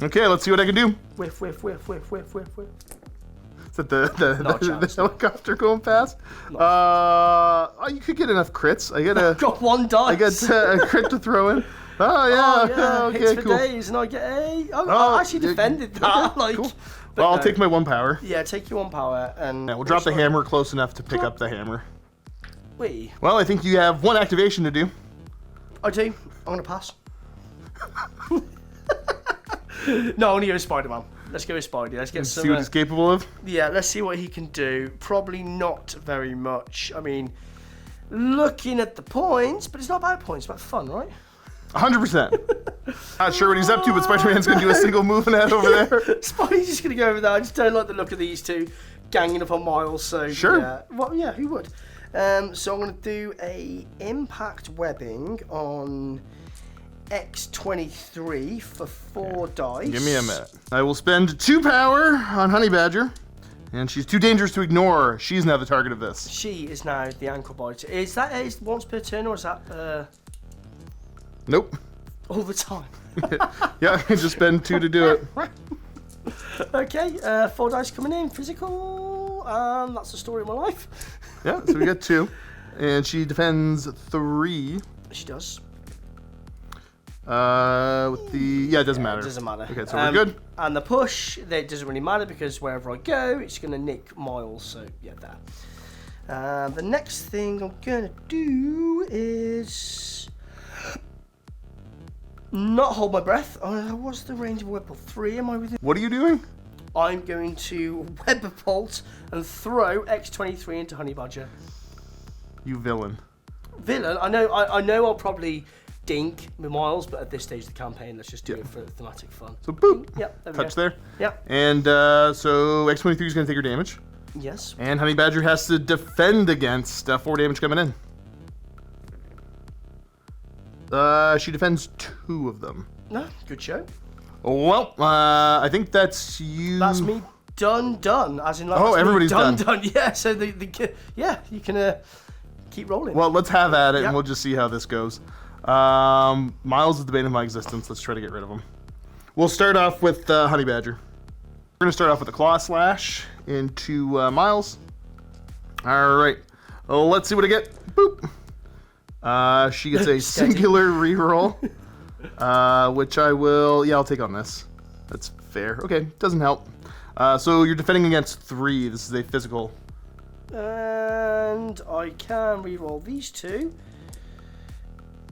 Okay, let's see what I can do. Whiff, whiff, whiff, whiff, whiff, whiff, whiff. Is that the helicopter going past? You could get enough crits. I get Got 1 dice. I get a crit to throw in. Oh yeah, Oh, yeah. Hits okay, for cool. days, and I get a. Oh, I actually yeah, defended that. okay, like, cool. but Well, I'll no. take my 1 power. Yeah, take your 1 power, and. Yeah, we'll drop the hammer close enough to pick up the hammer. Wait. Well, I think you have 1 activation to do. I do. I'm gonna pass. No, I want to go with Spider-Man. Let's go with Spidey. Let's get some. See what he's capable of. Yeah, let's see what he can do. Probably not very much. I mean, looking at the points, but it's not about points, it's about fun, right? 100%. Not sure what he's up to, but Spider-Man's going to do a single move and head over there. Spidey's just going to go over there. I just don't like the look of these two ganging up on Miles, so Sure. yeah. Well, yeah, who would? So I'm going to do a impact webbing on X23 for 4 dice. Give me a minute. I will spend 2 power on Honey Badger, and she's too dangerous to ignore. She's now the target of this. She is now the ankle biter. Is that once per turn, or is that Nope. all the time? Yeah, I just spend 2 to do it. Okay, 4 dice coming in, physical, and that's the story of my life. Yeah, so we got 2. And she defends 3. She does. With the... Yeah, it doesn't matter. It doesn't matter. Okay, so we're good. And the push, that doesn't really matter because wherever I go, it's going to nick Miles, so yeah, that. The next thing I'm going to do is... not hold my breath. What's the range of web bolt? 3, am I within? What are you doing? I'm going to web a bolt and throw X23 into Honey Badger. You villain. Villain, I know I'll probably dink with Miles, but at this stage of the campaign, let's just do it for thematic fun. So boop. Yep, there we Touch go. there. Yep. And so X23 is going to take her damage. Yes. And Honey Badger has to defend against 4 damage coming in. She defends 2 of them. No, good show. Well, I think that's you. That's me done. As in, like, Oh, that's me everybody's done. Yeah. So yeah, you can keep rolling. Well, let's have at it, Yeah. and we'll just see how this goes. Miles is the bane of my existence. Let's try to get rid of him. We'll start off with Honey Badger. We're going to start off with a Claw Slash into Miles. All right. Well, let's see what I get. Boop. She gets a Steady. singular reroll, which I will... Yeah, I'll take on this. That's fair. Okay, doesn't help. So you're defending against 3. This is a physical. And I can reroll these 2.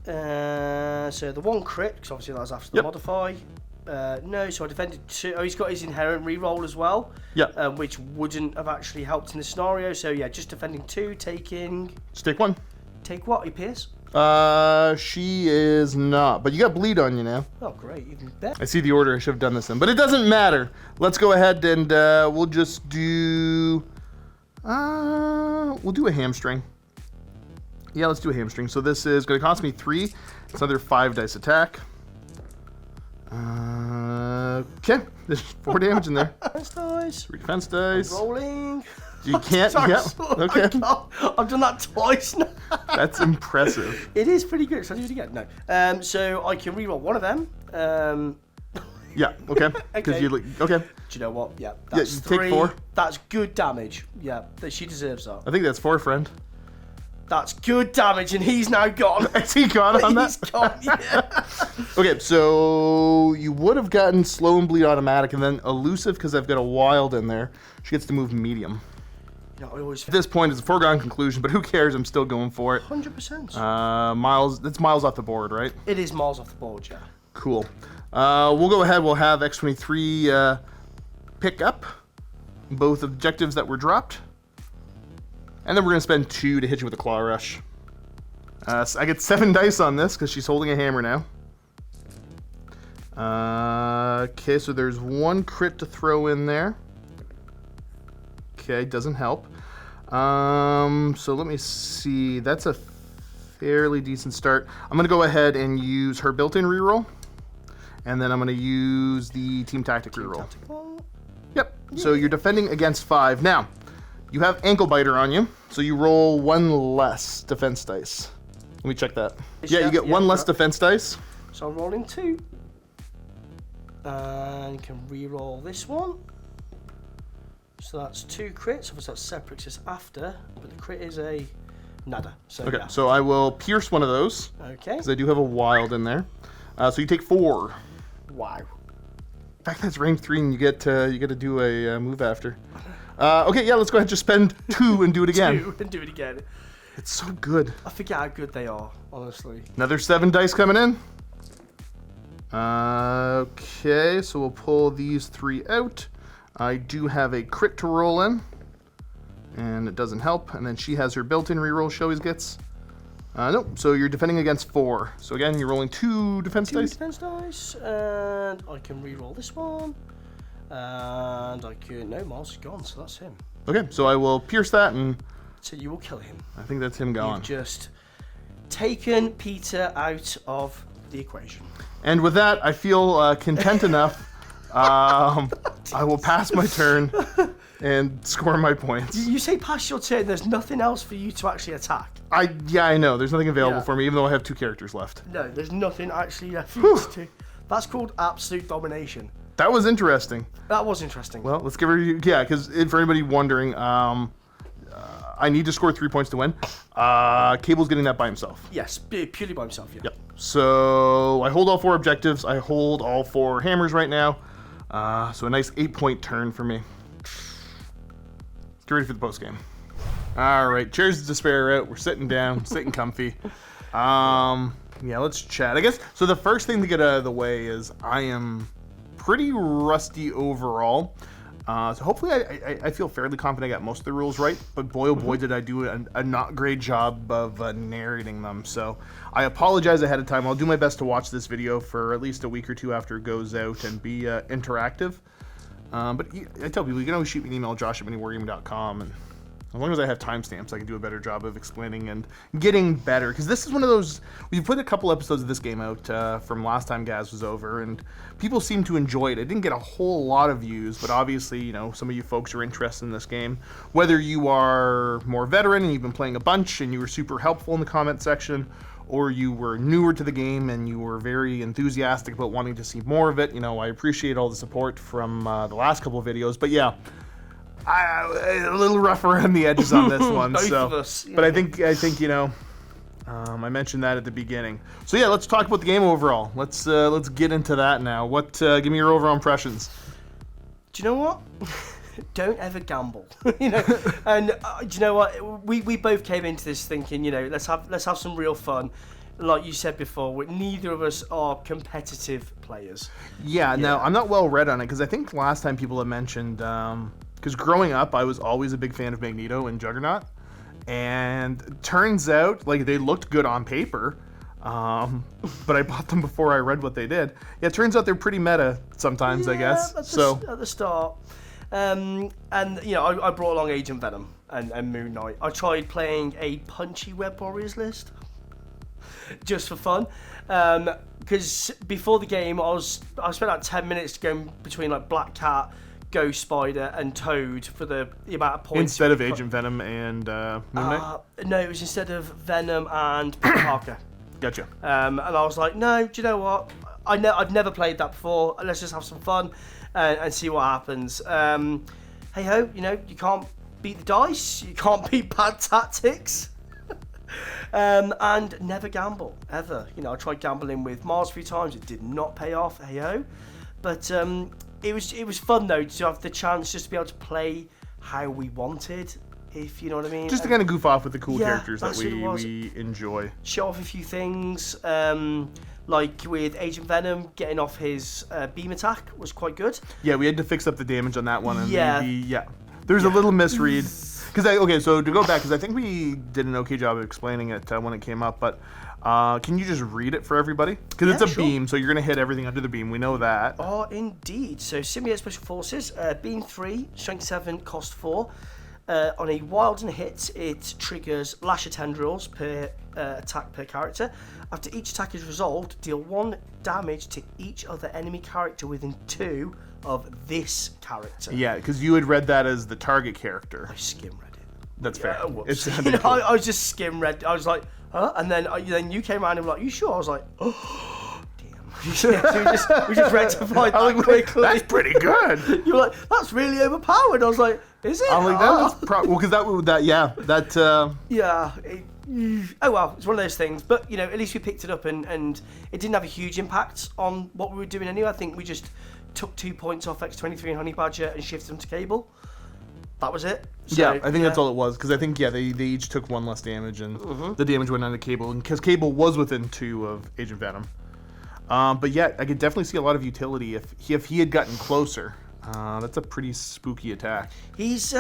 So the 1 crit, because obviously that was after the Yep. modify. No, so I defended 2. Oh, he's got his inherent reroll as well. Yeah. Which wouldn't have actually helped in the scenario. So yeah, just defending 2, taking. Just take 1. Take what? You Pierce? She is not. But you got bleed on you now. Oh, great. Even better. I see the order I should have done this in. But it doesn't matter. Let's go ahead and we'll just do... we'll do a hamstring. Yeah, let's do a hamstring. So this is going to cost me 3. It's another 5 dice attack. Okay, there's 4 damage in there. That's nice. 3 defense dice. Rolling. You can't. Sorry, Yeah. Okay. I've done that twice now. That's impressive. It is pretty good. Shall I do it again? No. So I can reroll one of them. Yeah. Okay. Because Okay. you okay. Do you know what? Yeah. That's you take 3. 4. That's good damage. Yeah. She deserves that. I think that's 4, friend. That's good damage, and he's now gone. Is he gone on He's that? gone. Yeah. Okay, so you would have gotten slow and bleed automatic, and then elusive because I've got a wild in there. She gets to move medium. You know, I always. At this point, it's a foregone conclusion, but who cares? I'm still going for it. 100%. Miles, it's miles off the board, right? It is miles off the board, yeah. Cool. We'll go ahead. We'll have X-23 pick up both objectives that were dropped. And then we're going to spend 2 to hit you with a claw rush. So I get 7 dice on this because she's holding a hammer now. Okay, so there's 1 crit to throw in there. Okay, doesn't help. So let me see. That's a fairly decent start. I'm going to go ahead and use her built-in reroll. And then I'm going to use the team tactic reroll. Tactical. Yep. So you're defending against 5. Now, you have ankle biter on you, so you roll 1 less defense dice. Let me check that. Yeah, you get 1 less defense dice. So I'm rolling 2. And you can re-roll this one. So that's 2 crits. Obviously that's separate, just after. But the crit is a nada. So Okay, yeah. so I will pierce one of those, Okay. because I do have a wild in there. So you take 4. Wow. In fact, that's range 3, and you get to do a move after. Okay, yeah, let's go ahead and just spend 2 and do it again. 2 and do it again. It's so good. I forget how good they are, honestly. Another 7 dice coming in. Okay, so we'll pull these 3 out. I do have a crit to roll in, and it doesn't help. And then she has her built-in reroll she always gets. Nope, so you're defending against 4. So again, you're rolling 2 defense 2 dice. defense dice, and I can re-roll this one. And I can... No, Miles is gone, so that's him. Okay, so I will pierce that, and So you will kill him. I think that's him gone. You've just taken Peter out of the equation. And with that, I feel content enough. I will pass my turn and score my points. You say pass your turn, there's nothing else for you to actually attack. Yeah, I know. There's nothing available Yeah. for me, even though I have 2 characters left. No, there's nothing actually left for you to do. That's called absolute domination. That was interesting. That was interesting. Well, let's give her... Yeah, because for anybody wondering, I need to score 3 points to win. Cable's getting that by himself. Yes, purely by himself, yeah. Yep. So I hold all 4 objectives. I hold all 4 hammers right now. So a nice 8-point turn for me. Let's get ready for the post game. All right, Chairs of Despair are out. We're sitting down, sitting comfy. Yeah, let's chat. I guess, so the first thing to get out of the way is I am pretty rusty overall. So hopefully I feel fairly confident I got most of the rules right, but boy oh boy did I do a not great job of narrating them. So I apologize ahead of time. I'll do my best to watch this video for at least a week or 2 after it goes out and be interactive. But I tell people, you can always shoot me an email, josh@miniwargame.com, and as long as I have timestamps, I can do a better job of explaining and getting better. Because this is one of those... We've put a couple episodes of this game out from last time Gaz was over, and people seem to enjoy it. It didn't get a whole lot of views, but obviously, you know, some of you folks are interested in this game. Whether you are more veteran and you've been playing a bunch and you were super helpful in the comment section, or you were newer to the game and you were very enthusiastic about wanting to see more of it, you know, I appreciate all the support from the last couple of videos. But yeah, a little rough around the edges on this one. Both so, of us, yeah. But I think you know, I mentioned that at the beginning. So yeah, let's talk about the game overall. Let's get into that now. Give me your overall impressions. Do you know what? Don't ever gamble, you know. And do you know what? We both came into this thinking, you know, let's have some real fun. like you said before, neither of us are competitive players. Yeah, no, I'm not well read on it because I think last time people have mentioned, because growing up I was always a big fan of Magneto and Juggernaut, and it turns out like they looked good on paper, but I bought them before I read what they did. Yeah, it turns out they're pretty meta sometimes, I guess. At the start. And I brought along Agent Venom and Moon Knight. I tried playing a punchy Web Warriors list just for fun, because before the game I spent like 10 minutes going between like Black Cat, Ghost Spider, and Toad for the amount of points. Instead of Agent Venom and Moon Knight? No, it was instead of Venom and Peter Parker. Gotcha. And I was like, no, do you know what? I've never played that before. Let's just have some fun and see what happens. Hey ho, you can't beat the dice. You can't beat bad tactics. And never gamble, ever. I tried gambling with Mars a few times. It did not pay off. Hey ho. But it was fun though to have the chance just to be able to play how we wanted, if you know what I mean. Just to kind of goof off with the cool characters that that's what it was. we enjoy. Show off a few things, like with Agent Venom getting off his beam attack was quite good. Yeah, we had to fix up the damage on that one. And Yeah. There's a little misread. So to go back, because I think we did an okay job of explaining it when it came up, but can you just read it for everybody? Because it's a beam, so you're going to hit everything under the beam. We know that. Oh, indeed. So, Symbiote Special Forces, beam 3, strength 7, cost 4. On a wild and hit, it triggers Lasher Tendrils per attack per character. After each attack is resolved, deal 1 damage to each other enemy character within 2 of this character. Yeah, because you had read that as the target character. I skim read it. That's fair. It's cool. I was just skim read. I was like, huh? And then you came around and were like, you sure? I was like, oh, damn. So we just rectified that quickly. That's pretty good. You were like, that's really overpowered. I was like, is it? I'm like, Yeah. Oh well, it's one of those things. But at least we picked it up, and it didn't have a huge impact on what we were doing anyway. I think we just took 2 points off X-23 and Honey Badger and shifted them to Cable. That was it. So, I think that's all it was, because I think they each took 1 less damage, and the damage went on to Cable, and because Cable was within 2 of Agent Venom. But yeah, I could definitely see a lot of utility if he had gotten closer. That's a pretty spooky attack. He's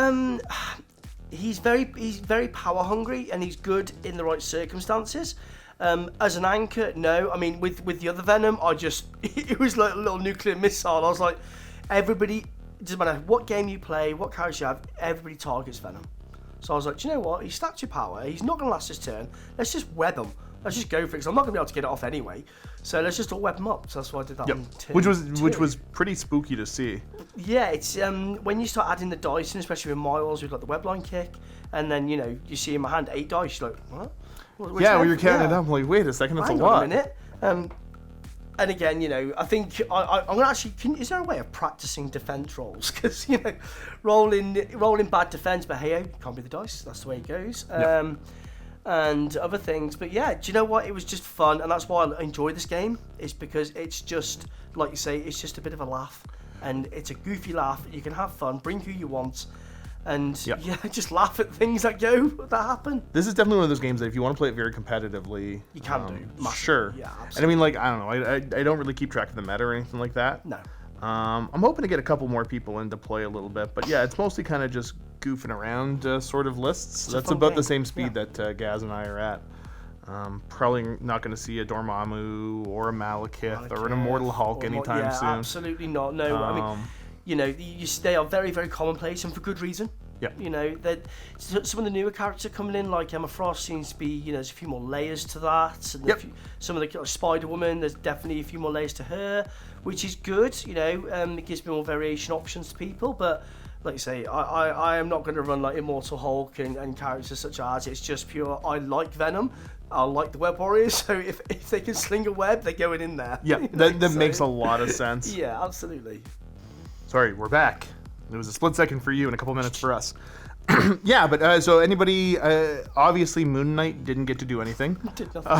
very power hungry, and he's good in the right circumstances. As an anchor, no. I mean, with the other Venom, it was like a little nuclear missile. I was like, everybody, it doesn't matter what game you play, what character you have, everybody targets Venom. So I was like, do you know what? He's statue power. He's not going to last his turn. Let's just web him. Let's just go for it, because I'm not going to be able to get it off anyway. So let's just all web him up. So that's why I did that on turn which was pretty spooky to see. Yeah, it's when you start adding the dice, and especially with Miles, we've got the webline kick, and then you see in my hand 8 dice. You're like, what? When you're counting it up, I'm like, wait a second, that's a lot. Hang on a minute. And again, I think I'm gonna actually. Is there a way of practicing defense rolls? Because rolling bad defense, but hey, can't be the dice. That's the way it goes. And other things, but yeah, do you know what? It was just fun, and that's why I enjoy this game. Is because it's just like you say, it's just a bit of a laugh, and it's a goofy laugh. You can have fun, bring who you want. And just laugh at things that happen. This is definitely one of those games that if you want to play it very competitively, you can do. Sure. Yeah, absolutely. And I mean, like, I don't know. I don't really keep track of the meta or anything like that. No. I'm hoping to get a couple more people in to play a little bit, but yeah, it's mostly kind of just goofing around sort of lists. That's about the same speed that Gaz and I are at. Probably not going to see a Dormammu or a Malekith or an Immortal Hulk anytime soon. Absolutely not. No, I mean, they are very, very commonplace, and for good reason. Yeah. Some of the newer characters are coming in, like Emma Frost seems to be, there's a few more layers to that. And some of the Spider-Woman, there's definitely a few more layers to her, which is good. It gives me more variation options to people. But like you say, I am not going to run like Immortal Hulk and characters such as. It's just pure. I like Venom. I like the Web Warriors. So if they can sling a web, they're going in there. Yeah, that makes a lot of sense. Yeah, absolutely. Sorry, we're back. It was a split second for you and a couple minutes for us. Yeah, but so anybody, obviously Moon Knight didn't get to do anything. Did nothing.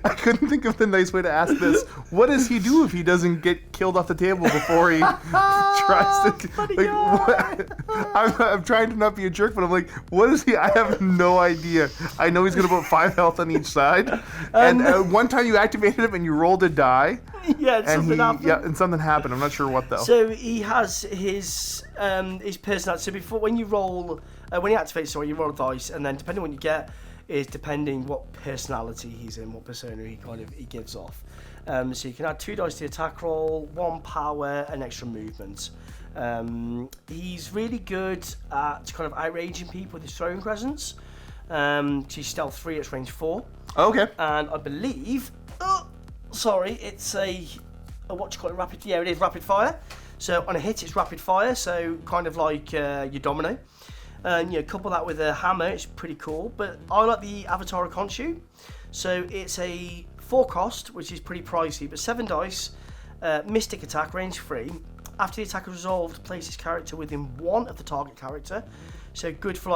I couldn't think of the nice way to ask this. What does he do if he doesn't get killed off the table before he tries to? Like, what? I'm trying to not be a jerk, but I'm like, what is he? I have no idea. I know he's gonna put 5 health on each side, and one time you activated him and you rolled a die. Yeah, something happened. Yeah, and something happened. I'm not sure what though. So he has his personality. So before, when you roll, when he activates, sorry, you roll a dice, and then depending on what you get is depending what personality he's in, what persona he gives off. So you can add 2 dice to the attack roll, 1 power, and extra movement. He's really good at kind of outraging people with his throwing presence. He's stealth 3, it's range 4. Okay. And I believe, it's a what do you call it? Rapid? Yeah, it is rapid fire. So on a hit, it's rapid fire. So kind of like your domino. And couple that with a hammer, it's pretty cool. But I like the Avatar of Khonshu. So it's a 4 cost, which is pretty pricey, but 7 dice, mystic attack, range 3. After the attack is resolved, place this character within 1 of the target character. So good for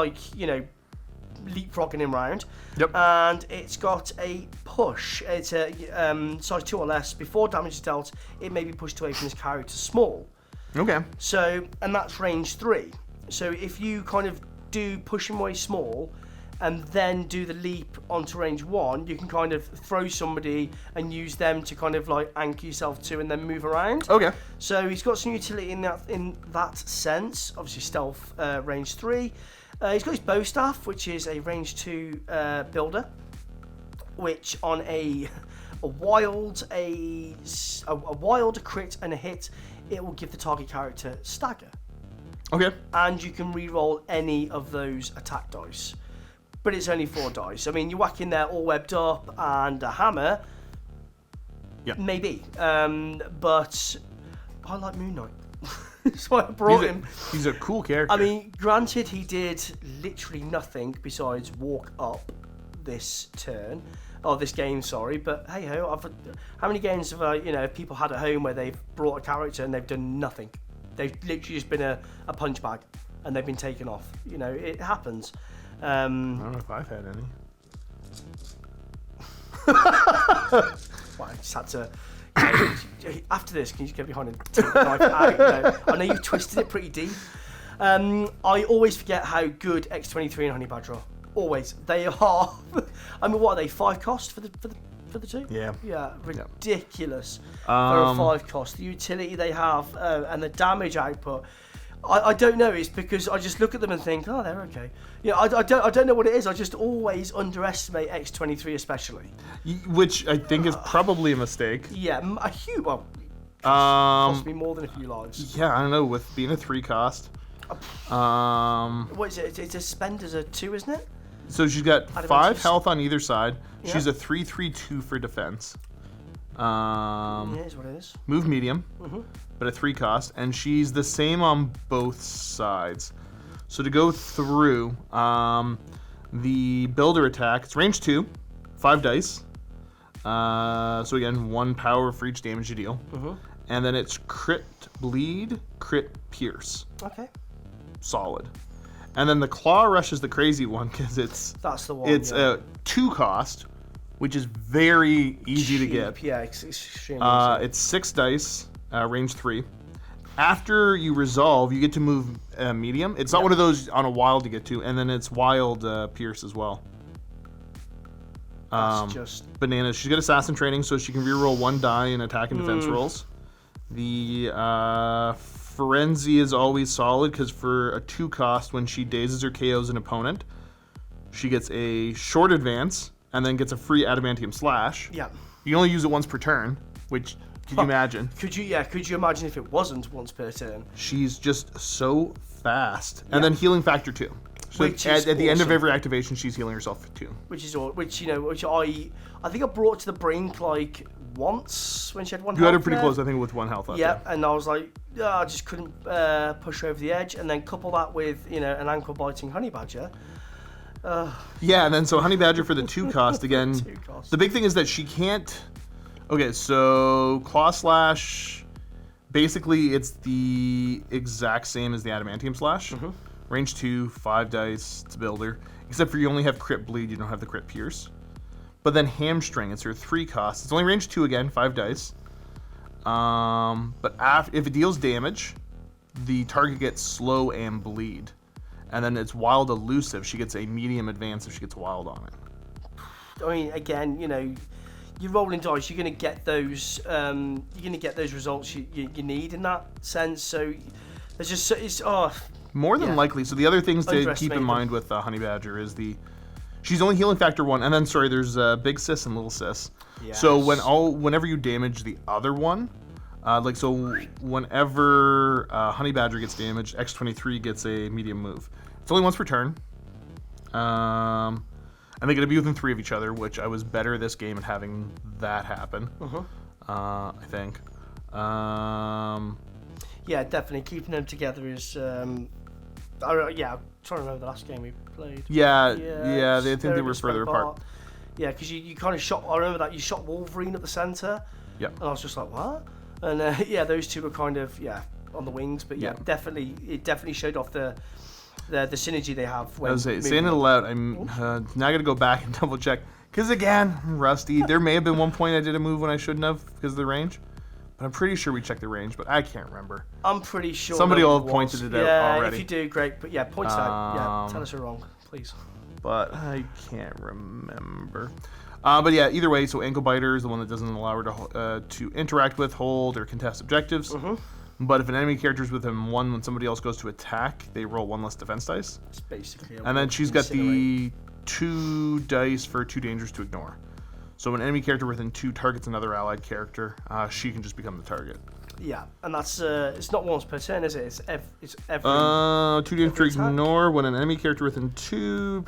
leapfrogging him round. Yep. And it's got a push. It's a size 2 or less. Before damage is dealt, it may be pushed away from this character small. Okay. So, and that's range 3. So if you kind of do push him away small and then do the leap onto range 1, you can kind of throw somebody and use them to kind of like anchor yourself to and then move around. Okay. So he's got some utility in that sense. Obviously stealth, range 3. He's got his bow staff, which is a range 2 builder, which on a wild, a crit and a hit, it will give the target character stagger. Okay. And you can re-roll any of those attack dice. But it's only 4 dice. I mean, you whack in there all webbed up and a hammer. Yeah. Maybe. But I like Moon Knight. That's why I brought him. He's a cool character. I mean, granted, he did literally nothing besides walk up this turn. Oh, this game, sorry. But hey ho, how many games have people had at home where they've brought a character and they've done nothing? They've literally just been a punch bag and they've been taken off. It happens. I don't know if I've had any. Well, I just had to. After this, can you just get behind and take the knife out? I know you've twisted it pretty deep. I always forget how good X23 and Honey Badger are. Always. They are. I mean, what are they? 5 cost for the 2? Yeah. Yeah, ridiculous for a 5 cost. The utility they have and the damage output. I don't know. It's because I just look at them and think, oh, they're okay. I don't know what it is. I just always underestimate X23 especially. Which I think is probably a mistake. Yeah, a huge. Well, cost me more than a few lives. Yeah, I don't know. With being a 3 cost. What is it? It's a spend as a 2, isn't it? So she's got 5 health on either side. Yeah. She's a 3/3/2 for defense. Yeah, is what it is. Move medium, but a 3 cost, and she's the same on both sides. So to go through the builder attack, it's range 2, 5 dice. So again, 1 power for each damage you deal, and then it's crit bleed, crit pierce. Okay. Solid. And then the claw rush is the crazy one because that's the one. It's a 2 cost, which is very easy to get. Yeah, it's extremely easy. It's 6 dice, range 3. After you resolve, you get to move medium. It's not one of those on a wild to get to, and then it's wild pierce as well. That's just Bananas. She's got assassin training, so she can reroll 1 die in attack and defense rolls. The Frenzy is always solid because for a 2 cost, when she dazes or KOs an opponent, she gets a short advance and then gets a free adamantium slash. Yeah. You can only use it once per turn, which can you imagine? Could you imagine if it wasn't once per turn? She's just so fast. And then healing factor 2. So Which at is the end of awesome. every activation, she's healing herself for 2. Which I think I brought to the brink like once when she had 1 You had her health pretty left. close, I think, with 1 health left. Yeah, and I was like, I just couldn't push her over the edge, and then couple that with an ankle biting honey badger. Yeah, and then so Honey Badger for the 2 cost again. 2 cost. The big thing is that she can't. Okay, so Claw Slash, basically it's the exact same as the Adamantium Slash, Range 2, 5 dice. It's a builder. Except for you only have crit bleed, you don't have the crit pierce. But then hamstring, it's your 3 cost. It's only range 2 again, 5 dice. But if it deals damage, the target gets slow and bleed. And then it's wild elusive. She gets a medium advance if she gets wild on it. I mean, again, you're rolling dice. You're gonna get those. Results you need in that sense. So it's more than likely. So the other things to keep in mind with Honey Badger is she's only healing factor 1, and then there's Big Sis and Little Sis. Yes. So whenever you damage the other one, whenever Honey Badger gets damaged, X23 gets a medium move. It's only once per turn. And they're going to be within 3 of each other, which I was better this game at having that happen. I think. Yeah, definitely keeping them together is. I'm trying to remember the last game we played. Yeah. I think they were further apart. Yeah, because you kind of shot. I remember that you shot Wolverine at the center. Yeah. And I was just like, what? And those two were kind of on the wings, but it definitely showed off the synergy they have. When saying it aloud, I'm now going to go back and double check. Because again, I'm rusty. There may have been one point I did a move when I shouldn't have because of the range. But I'm pretty sure we checked the range, but I can't remember. I'm pretty sure somebody will have pointed it out already. If you do, great. But point it out. Yeah, tell us we're wrong, please. But I can't remember. But yeah, either way, so Ankle Biter is the one that doesn't allow her to interact with, hold, or contest objectives. But if an enemy character is within 1 when somebody else goes to attack, they roll 1 less defense dice. It's basically. And then she's got the 2 dice for 2 dangers to ignore. So when an enemy character within 2 targets another allied character, she can just become the target. Yeah, and that's it's not once per turn, is it? It's every. 2 dangers to ignore when an enemy character within 2.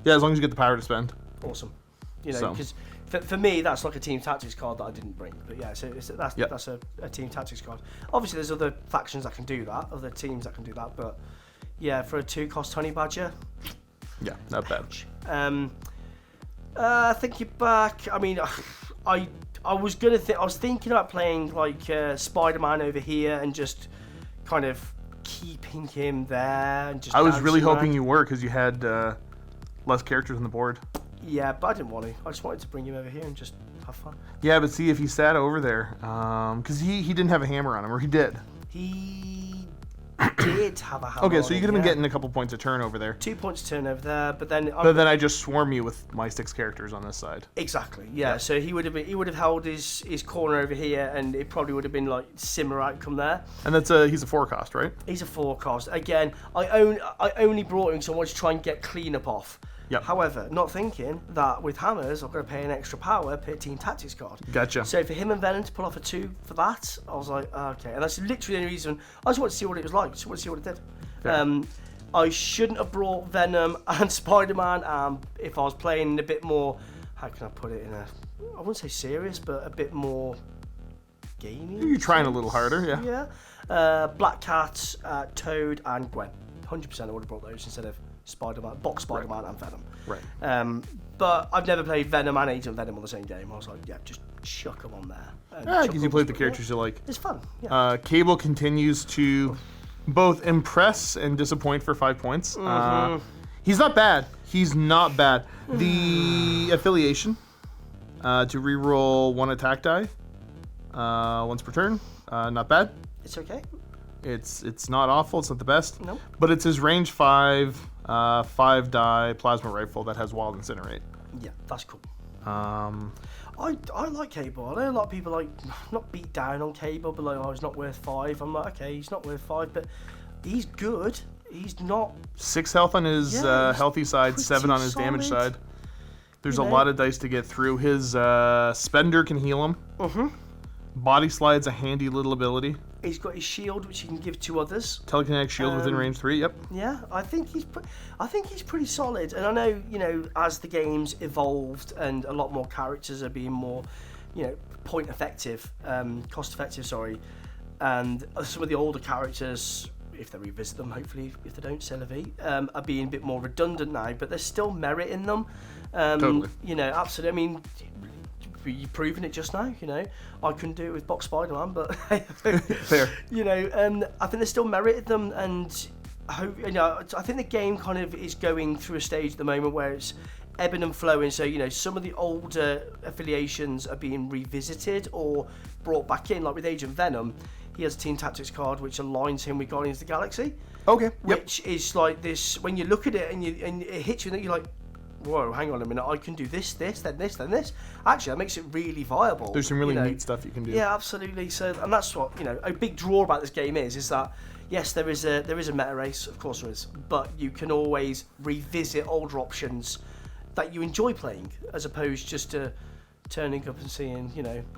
Yeah, as long as you get the power to spend. Awesome. Because for me, that's like a team tactics card that I didn't bring. But yeah, so that's a team tactics card. Obviously, there's other factions that can do that, other teams that can do that. But yeah, for a 2-cost Honey Badger. Yeah, not bad. I think you're back. I mean, I was thinking about playing like Spider-Man over here and just kind of keeping him there and just. I was really hoping you were because you had less characters on the board. Yeah, but I didn't want to. I just wanted to bring him over here and just have fun. Yeah, but see if he sat over there, because he didn't have a hammer on him, or he did. He did have a hammer. Okay, so you could have been getting a couple points a turn over there. 2 points a turn over there, but then. I just swarm you with my 6 characters on this side. Exactly. Yeah. So he would have held his corner over here, and it probably would have been like similar outcome there. And he's a 4 cost, right? He's a 4 cost. Again, I only brought him because I wanted to try and get cleanup off. Yep. However, not thinking that with hammers, I've got to pay an extra power per team tactics card. Gotcha. So for him and Venom to pull off a 2 for that, I was like, okay. And that's literally the only reason. I just wanted to see what it was like. Just wanted to see what it did. I shouldn't have brought Venom and Spider-Man. If I was playing a bit more, how can I put it I wouldn't say serious, but a bit more gaming. You're trying a little harder, yeah. Yeah. Black Cat, Toad, and Gwen. 100% I would have brought those instead of Spider-Man, Spider-Man and Venom. Right. But I've never played Venom and Agent Venom on the same game. I was like, yeah, just chuck them on there. Because you played the characters you like. It's fun. Yeah. Cable continues to both impress and disappoint for 5 points. He's not bad. The affiliation to reroll 1 attack die once per turn. Not bad. It's okay. It's not awful. It's not the best. Nope. But it's his range 5, 5 die plasma rifle that has wild incinerate. Yeah, that's cool. I like Cable. I know a lot of people like not beat down on Cable, but like, he's not worth 5. I'm like, okay, he's not worth 5, but he's good. He's not 6 health on his healthy side, 7 on his damage side. There's a lot of dice to get through. His spender can heal him. Body slide's a handy little ability. He's got his shield, which he can give to others. Telekinetic shield within range 3. Yep. Yeah, I think he's pretty solid. And I know, as the game's evolved and a lot more characters are being more, cost effective. And some of the older characters, if they revisit them, hopefully, if they don't, c'est la vie, are being a bit more redundant now. But there's still merit in them. Totally. Absolutely. I mean, you've proven it just now. I couldn't do it with Box Spider-Man, but fair. I think there's still merit in them, and I think the game kind of is going through a stage at the moment where it's ebbing and flowing. So some of the older affiliations are being revisited or brought back in. Like with Agent Venom, he has a Team Tactics card which aligns him with Guardians of the Galaxy. Okay. Which is like this, when you look at it and it hits you and you're like, whoa, hang on a minute, I can do this, then this, then this. Actually, that makes it really viable. There's some really neat stuff you can do. Yeah, absolutely. So, and that's what, a big draw about this game is that, yes, there is a meta race, of course there is, but you can always revisit older options that you enjoy playing, as opposed just to turning up and seeing,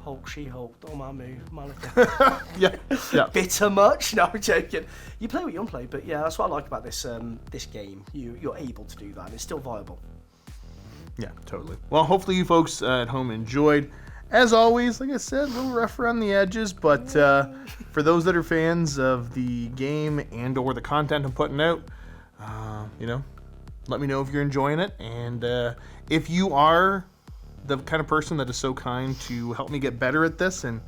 Hulk, She-Hulk, Dormammu, Malika. yeah. Bitter much? No, I'm joking. You play what you want to play, but yeah, that's what I like about this game. You're able to do that, and it's still viable. Yeah, totally. Well, hopefully you folks at home enjoyed. As always, like I said, a little rough around the edges, but for those that are fans of the game and or the content I'm putting out, let me know if you're enjoying it. And if you are the kind of person that is so kind to help me get better at this and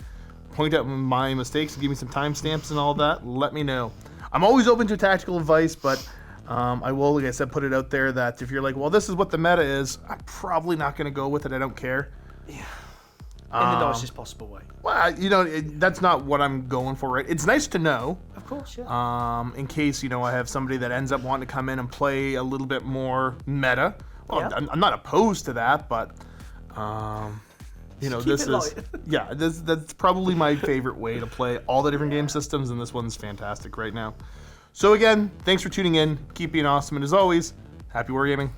point out my mistakes and give me some timestamps and all that, let me know. I'm always open to tactical advice, but I will, like I said, put it out there that if you're like, well, this is what the meta is, I'm probably not going to go with it. I don't care. Yeah. In the nicest possible way. Well, that's not what I'm going for, right? It's nice to know. Of course, yeah. In case, I have somebody that ends up wanting to come in and play a little bit more meta. Well, Yeah. I'm not opposed to that, but, Keep this it is, light. that's probably my favorite way to play all the different game systems, and this one's fantastic right now. So again, thanks for tuning in. Keep being awesome, and as always, happy wargaming.